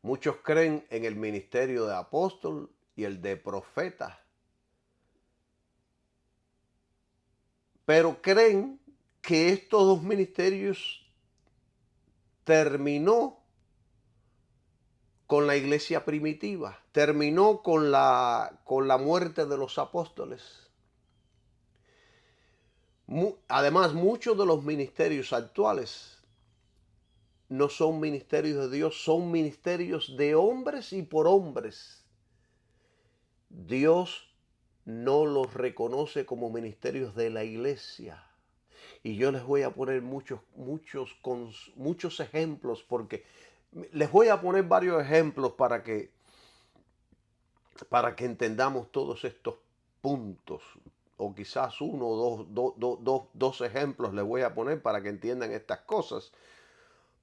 Muchos creen en el ministerio de apóstol y el de profeta, pero creen que estos dos ministerios terminó con la iglesia primitiva, terminó con la muerte de los apóstoles. Además, muchos de los ministerios actuales no son ministerios de Dios, son ministerios de hombres y por hombres. Dios no los reconoce como ministerios de la iglesia. Y yo les voy a poner muchos ejemplos, porque les voy a poner varios ejemplos para que entendamos todos estos puntos. O quizás uno o dos ejemplos les voy a poner para que entiendan estas cosas.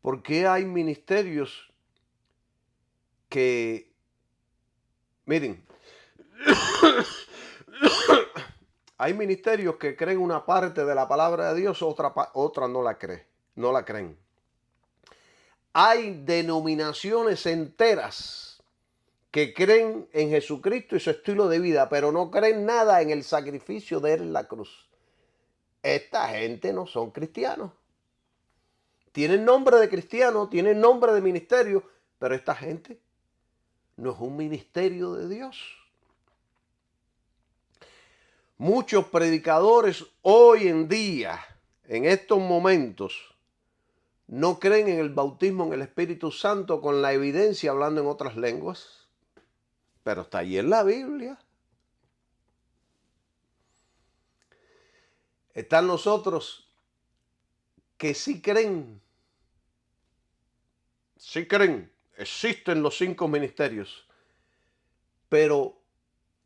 Porque hay ministerios que Miren, hay ministerios que creen una parte de la palabra de Dios, otra no la cree, no la creen. Hay denominaciones enteras que creen en Jesucristo y su estilo de vida, pero no creen nada en el sacrificio de él en la cruz. Esta gente no son cristianos. Tienen nombre de cristiano, tienen nombre de ministerio, pero esta gente no es un ministerio de Dios. Muchos predicadores hoy en día, en estos momentos, no creen en el bautismo en el Espíritu Santo con la evidencia hablando en otras lenguas, pero está ahí en la Biblia. Están los otros que sí creen, existen los 5 ministerios, pero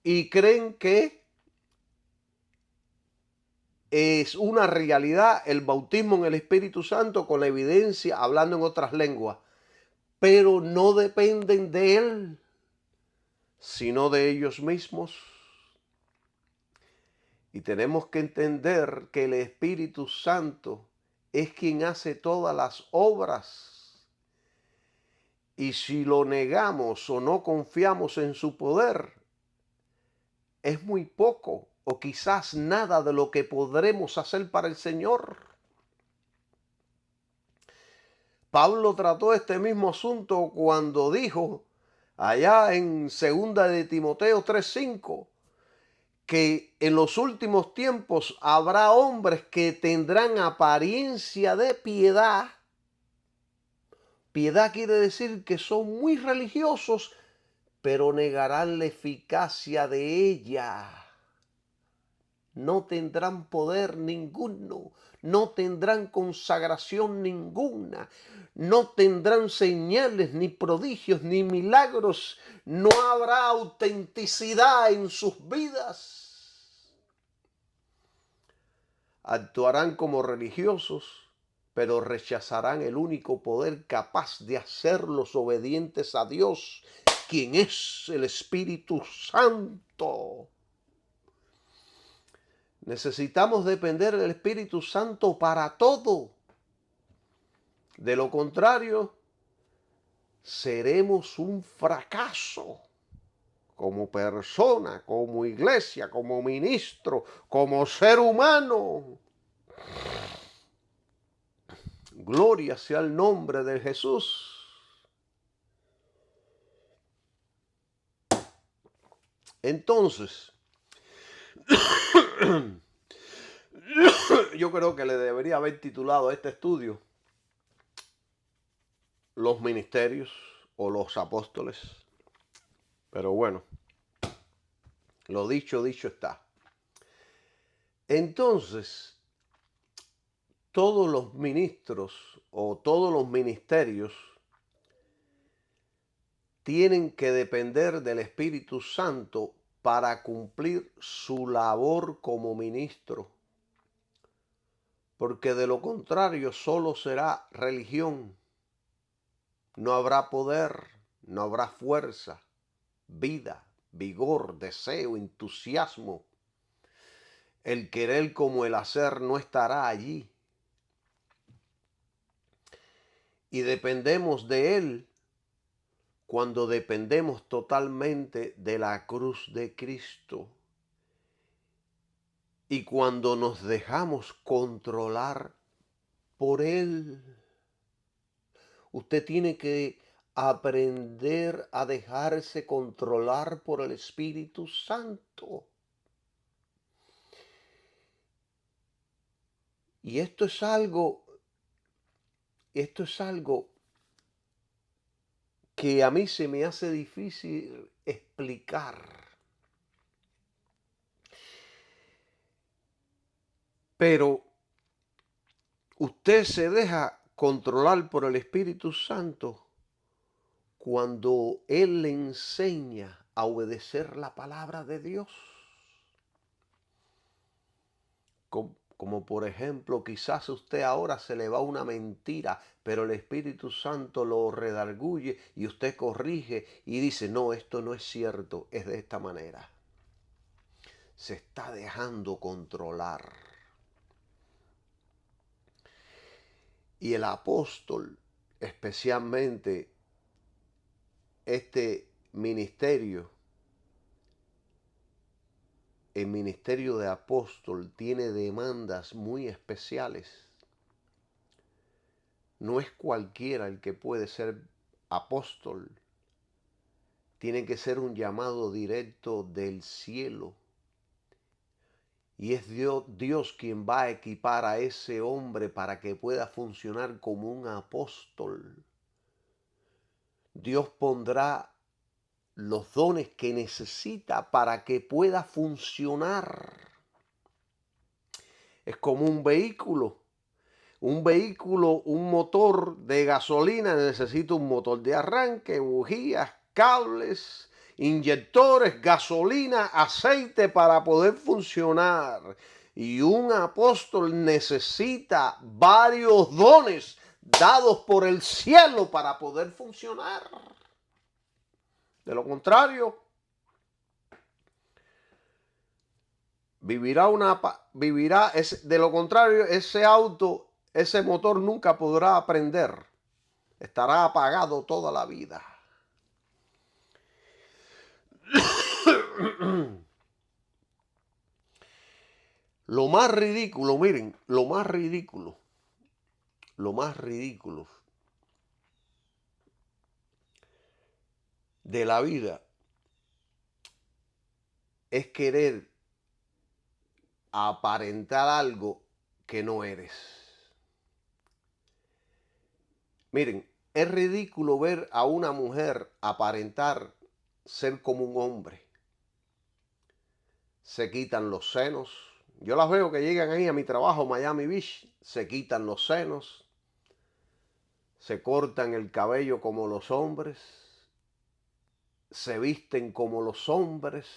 y creen que es una realidad el bautismo en el Espíritu Santo con la evidencia hablando en otras lenguas, pero no dependen de él, sino de ellos mismos. Y tenemos que entender que el Espíritu Santo es quien hace todas las obras. Y si lo negamos o no confiamos en su poder, es muy poco o quizás nada de lo que podremos hacer para el Señor. Pablo trató este mismo asunto cuando dijo allá en 2 de Timoteo 3:5 que en los últimos tiempos habrá hombres que tendrán apariencia de piedad. Piedad quiere decir que son muy religiosos, pero negarán la eficacia de ella. No tendrán poder ninguno, no tendrán consagración ninguna, no tendrán señales, ni prodigios, ni milagros, no habrá autenticidad en sus vidas. Actuarán como religiosos, pero rechazarán el único poder capaz de hacerlos obedientes a Dios, quien es el Espíritu Santo. Necesitamos depender del Espíritu Santo para todo. De lo contrario, seremos un fracaso como persona, como iglesia, como ministro, como ser humano. Gloria sea el nombre de Jesús. Entonces, yo creo que le debería haber titulado a este estudio Los ministerios o los apóstoles. Pero bueno, lo dicho, dicho está. Entonces, todos los ministros o todos los ministerios tienen que depender del Espíritu Santo para cumplir su labor como ministro. Porque de lo contrario solo será religión. No habrá poder, no habrá fuerza, vida, vigor, deseo, entusiasmo. El querer como el hacer no estará allí. Y dependemos de él cuando dependemos totalmente de la cruz de Cristo. Y cuando nos dejamos controlar por él. Usted tiene que aprender a dejarse controlar por el Espíritu Santo. Y esto es algo que a mí se me hace difícil explicar. Pero usted se deja controlar por el Espíritu Santo cuando Él le enseña a obedecer la palabra de Dios. Como por ejemplo, quizás usted ahora se le va una mentira, pero el Espíritu Santo lo redarguye y usted corrige y dice, no, esto no es cierto, es de esta manera. Se está dejando controlar. Y el apóstol, especialmente este ministerio, el ministerio de apóstol tiene demandas muy especiales. No es cualquiera el que puede ser apóstol. Tiene que ser un llamado directo del cielo. Y es Dios quien va a equipar a ese hombre para que pueda funcionar como un apóstol. Dios pondrá los dones que necesita para que pueda funcionar. Es como un vehículo. Un motor de gasolina necesita un motor de arranque, bujías, cables, inyectores, gasolina, aceite para poder funcionar. Y un apóstol necesita varios dones dados por el cielo para poder funcionar. De lo contrario, de lo contrario, ese auto, ese motor nunca podrá aprender. Estará apagado toda la vida. Lo más ridículo, miren, lo más ridículo de la vida es querer aparentar algo que no eres. Miren, es ridículo ver a una mujer aparentar ser como un hombre. Se quitan los senos. Yo las veo que llegan ahí a mi trabajo, Miami Beach, se quitan los senos, se cortan el cabello como los hombres, se visten como los hombres,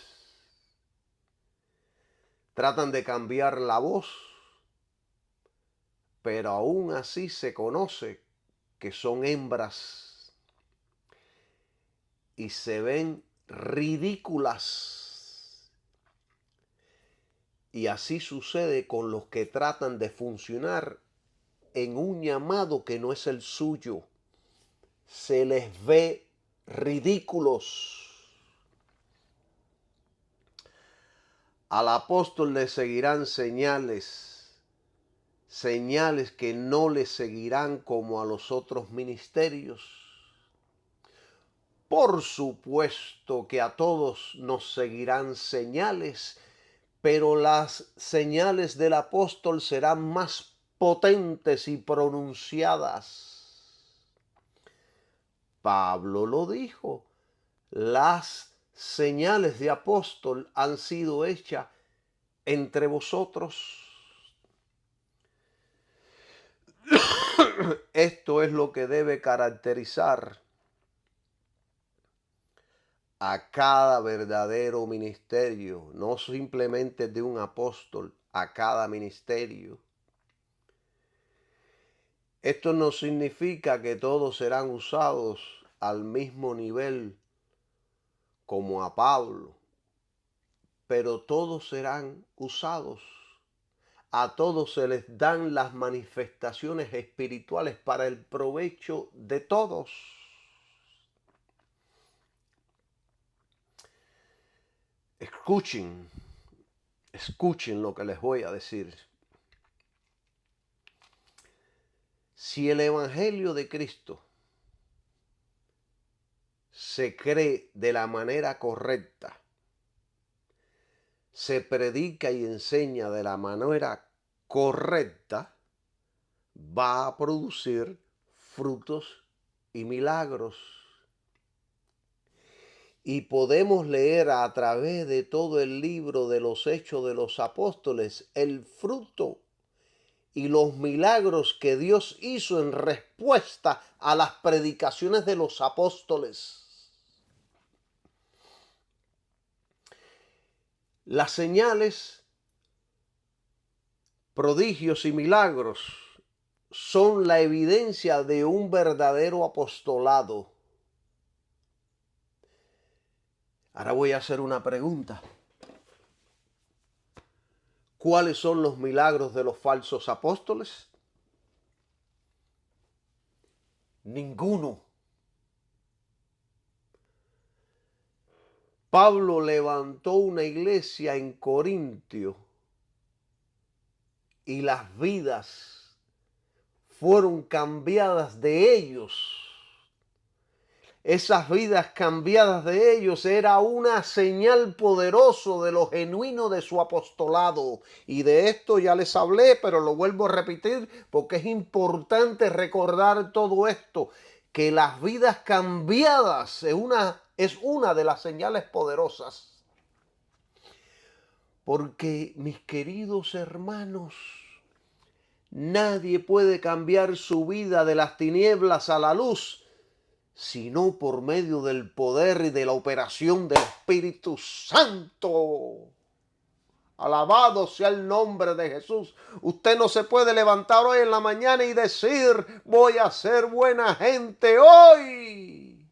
tratan de cambiar la voz, pero aún así se conoce que son hembras y se ven ridículas. Y así sucede con los que tratan de funcionar en un llamado que no es el suyo. Se les ve ridículos. Al apóstol le seguirán señales que no le seguirán como a los otros ministerios. Por supuesto que a todos nos seguirán señales, pero las señales del apóstol serán más potentes y pronunciadas. Pablo lo dijo, las señales de apóstol han sido hechas entre vosotros. Esto es lo que debe caracterizar a cada verdadero ministerio, no simplemente de un apóstol, a cada ministerio. Esto no significa que todos serán usados al mismo nivel como a Pablo, pero todos serán usados. A todos se les dan las manifestaciones espirituales para el provecho de todos. Escuchen lo que les voy a decir. Si el Evangelio de Cristo se cree de la manera correcta, se predica y enseña de la manera correcta, va a producir frutos y milagros. Y podemos leer a través de todo el libro de los Hechos de los Apóstoles el fruto y los milagros que Dios hizo en respuesta a las predicaciones de los apóstoles. Las señales prodigios y milagros son la evidencia de un verdadero apostolado. Ahora voy a hacer una pregunta. ¿Cuáles son los milagros de los falsos apóstoles? Ninguno. Pablo levantó una iglesia en Corintio y las vidas fueron cambiadas de ellos. Esas vidas cambiadas de ellos era una señal poderosa de lo genuino de su apostolado. Y de esto ya les hablé, pero lo vuelvo a repetir porque es importante recordar todo esto, que las vidas cambiadas es una de las señales poderosas. Porque, mis queridos hermanos, nadie puede cambiar su vida de las tinieblas a la luz, sino por medio del poder y de la operación del Espíritu Santo. Alabado sea el nombre de Jesús. Usted no se puede levantar hoy en la mañana y decir, voy a ser buena gente hoy.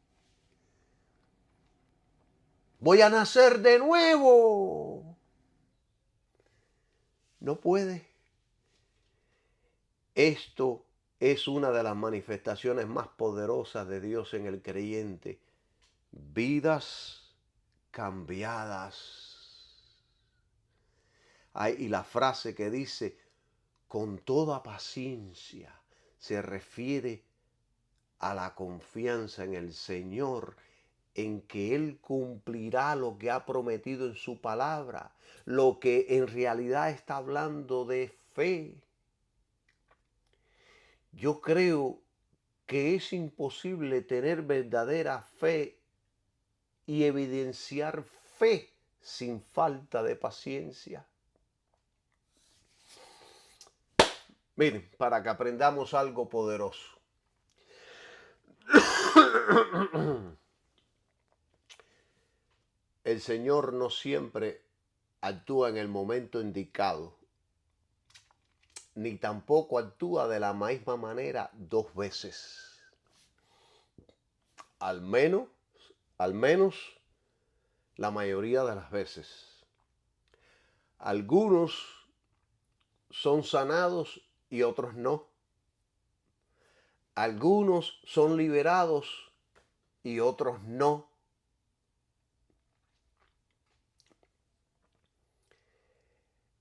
Voy a nacer de nuevo. No puede. Esto es una de las manifestaciones más poderosas de Dios en el creyente. Vidas cambiadas. Y la frase que dice, con toda paciencia, se refiere a la confianza en el Señor, en que Él cumplirá lo que ha prometido en su palabra, lo que en realidad está hablando de fe. Yo creo que es imposible tener verdadera fe y evidenciar fe sin falta de paciencia. Miren, para que aprendamos algo poderoso. El Señor no siempre actúa en el momento indicado, ni tampoco actúa de la misma manera dos veces. Al menos la mayoría de las veces. Algunos son sanados y otros no. Algunos son liberados y otros no.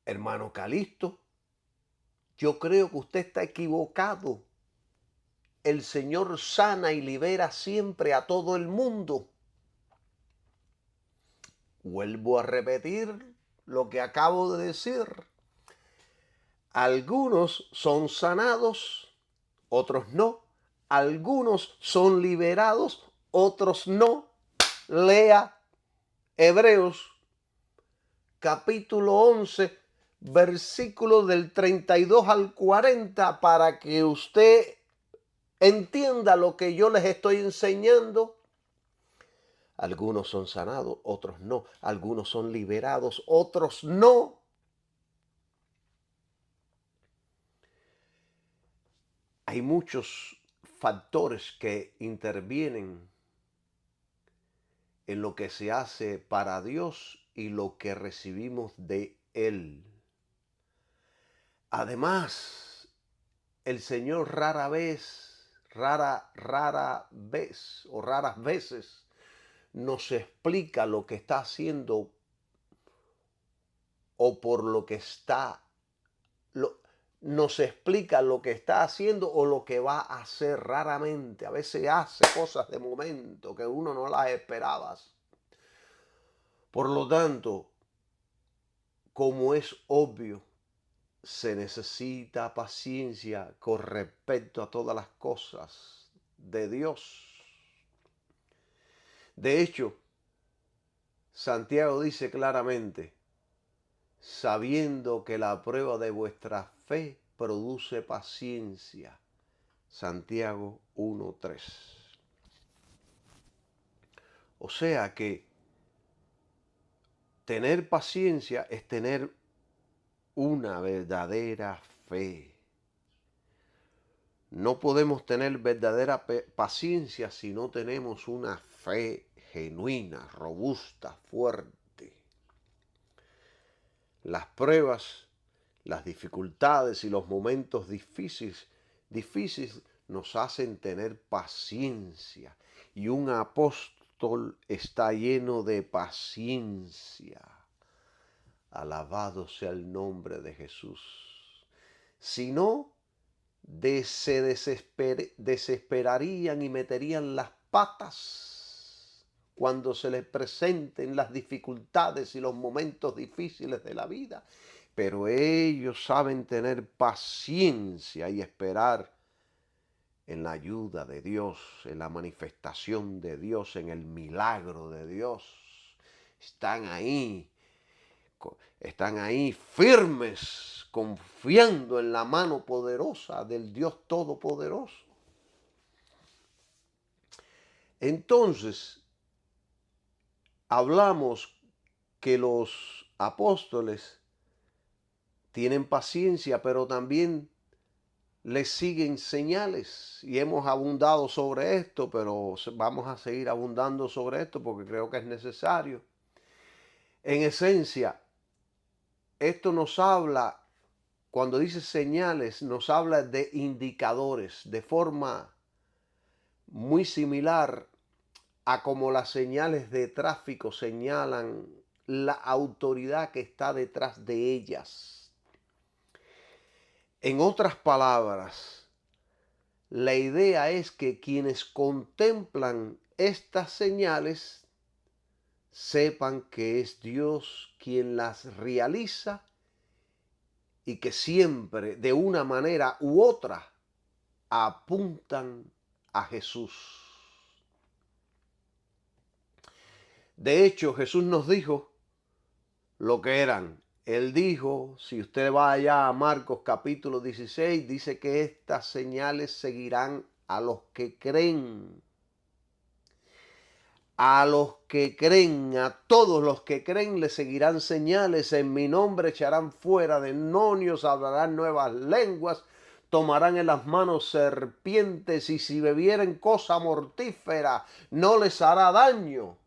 Hermano Calixto, yo creo que usted está equivocado. El Señor sana y libera siempre a todo el mundo. Vuelvo a repetir lo que acabo de decir. Algunos son sanados, otros no. Algunos son liberados, otros no. Lea Hebreos capítulo 11, versículos del 32 al 40 para que usted entienda lo que yo les estoy enseñando. Algunos son sanados, otros no. Algunos son liberados, otros no. Hay muchos factores que intervienen en lo que se hace para Dios y lo que recibimos de Él. Además, el Señor raras veces nos explica lo que está haciendo o por lo que está, nos explica lo que está haciendo o lo que va a hacer raramente. A veces hace cosas de momento que uno no las esperaba. Por lo tanto, como es obvio, se necesita paciencia con respecto a todas las cosas de Dios. De hecho, Santiago dice claramente, sabiendo que la prueba de vuestra fe produce paciencia. Santiago 1:3. O sea que tener paciencia es tener una verdadera fe. No podemos tener verdadera paciencia si no tenemos una fe genuina, robusta, fuerte. Las pruebas, las dificultades y los momentos difíciles nos hacen tener paciencia. Y un apóstol está lleno de paciencia. Alabado sea el nombre de Jesús. Si no, se desesperarían y meterían las patas cuando se les presenten las dificultades y los momentos difíciles de la vida. Pero ellos saben tener paciencia y esperar en la ayuda de Dios, en la manifestación de Dios, en el milagro de Dios. Están ahí firmes, confiando en la mano poderosa del Dios Todopoderoso. Entonces, hablamos que los apóstoles tienen paciencia, pero también les siguen señales. Y hemos abundado sobre esto, pero vamos a seguir abundando sobre esto porque creo que es necesario. En esencia, esto nos habla, cuando dice señales, nos habla de indicadores, de forma muy similar a como las señales de tráfico señalan la autoridad que está detrás de ellas. En otras palabras, la idea es que quienes contemplan estas señales sepan que es Dios quien las realiza y que siempre, de una manera u otra, apuntan a Jesús. De hecho, Jesús nos dijo lo que eran. Él dijo, si usted va allá a Marcos capítulo 16, dice que estas señales seguirán a los que creen. A los que creen, a todos los que creen, les seguirán señales. En mi nombre echarán fuera demonios, hablarán nuevas lenguas, tomarán en las manos serpientes, y si bebieren cosa mortífera, no les hará daño.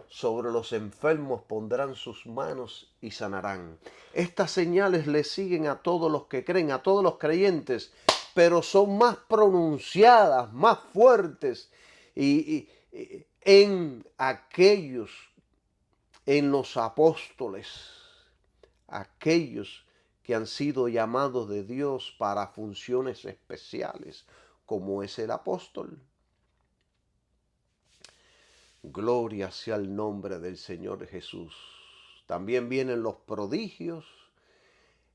Sobre los enfermos pondrán sus manos y sanarán. Estas señales le siguen a todos los que creen, a todos los creyentes, pero son más pronunciadas, más fuertes en aquellos, en los apóstoles, aquellos que han sido llamados de Dios para funciones especiales, como es el apóstol. Gloria sea el nombre del Señor Jesús. También vienen los prodigios.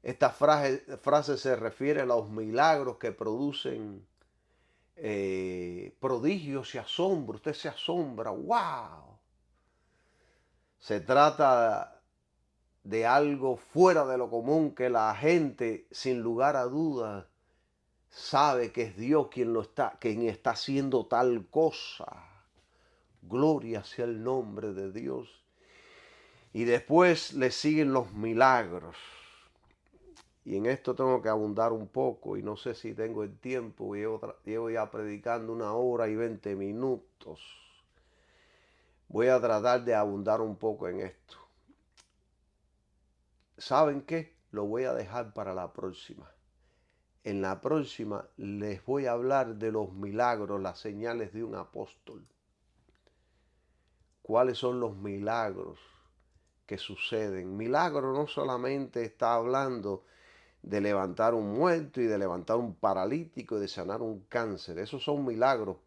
Esta frase se refiere a los milagros que producen prodigios y asombro. Usted se asombra. ¡Wow! Se trata de algo fuera de lo común que la gente, sin lugar a dudas, sabe que es Dios quien está haciendo tal cosa. Gloria sea el nombre de Dios. Y después le siguen los milagros. Y en esto tengo que abundar un poco y no sé si tengo el tiempo. Llevo ya predicando 1 hora y 20 minutos. Voy a tratar de abundar un poco en esto. ¿Saben qué? Lo voy a dejar para la próxima. En la próxima les voy a hablar de los milagros, las señales de un apóstol. ¿Cuáles son los milagros que suceden? Milagro no solamente está hablando de levantar un muerto y de levantar un paralítico y de sanar un cáncer. Esos son milagros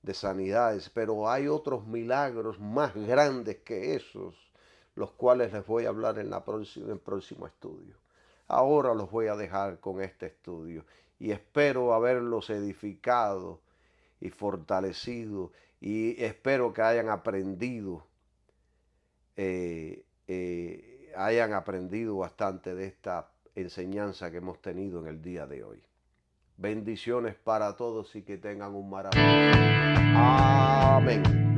de sanidades, pero hay otros milagros más grandes que esos, los cuales les voy a hablar en el próximo estudio. Ahora los voy a dejar con este estudio y espero haberlos edificado y fortalecido, y espero que hayan aprendido bastante de esta enseñanza que hemos tenido en el día de hoy. Bendiciones para todos y que tengan un maravilloso día. Amén.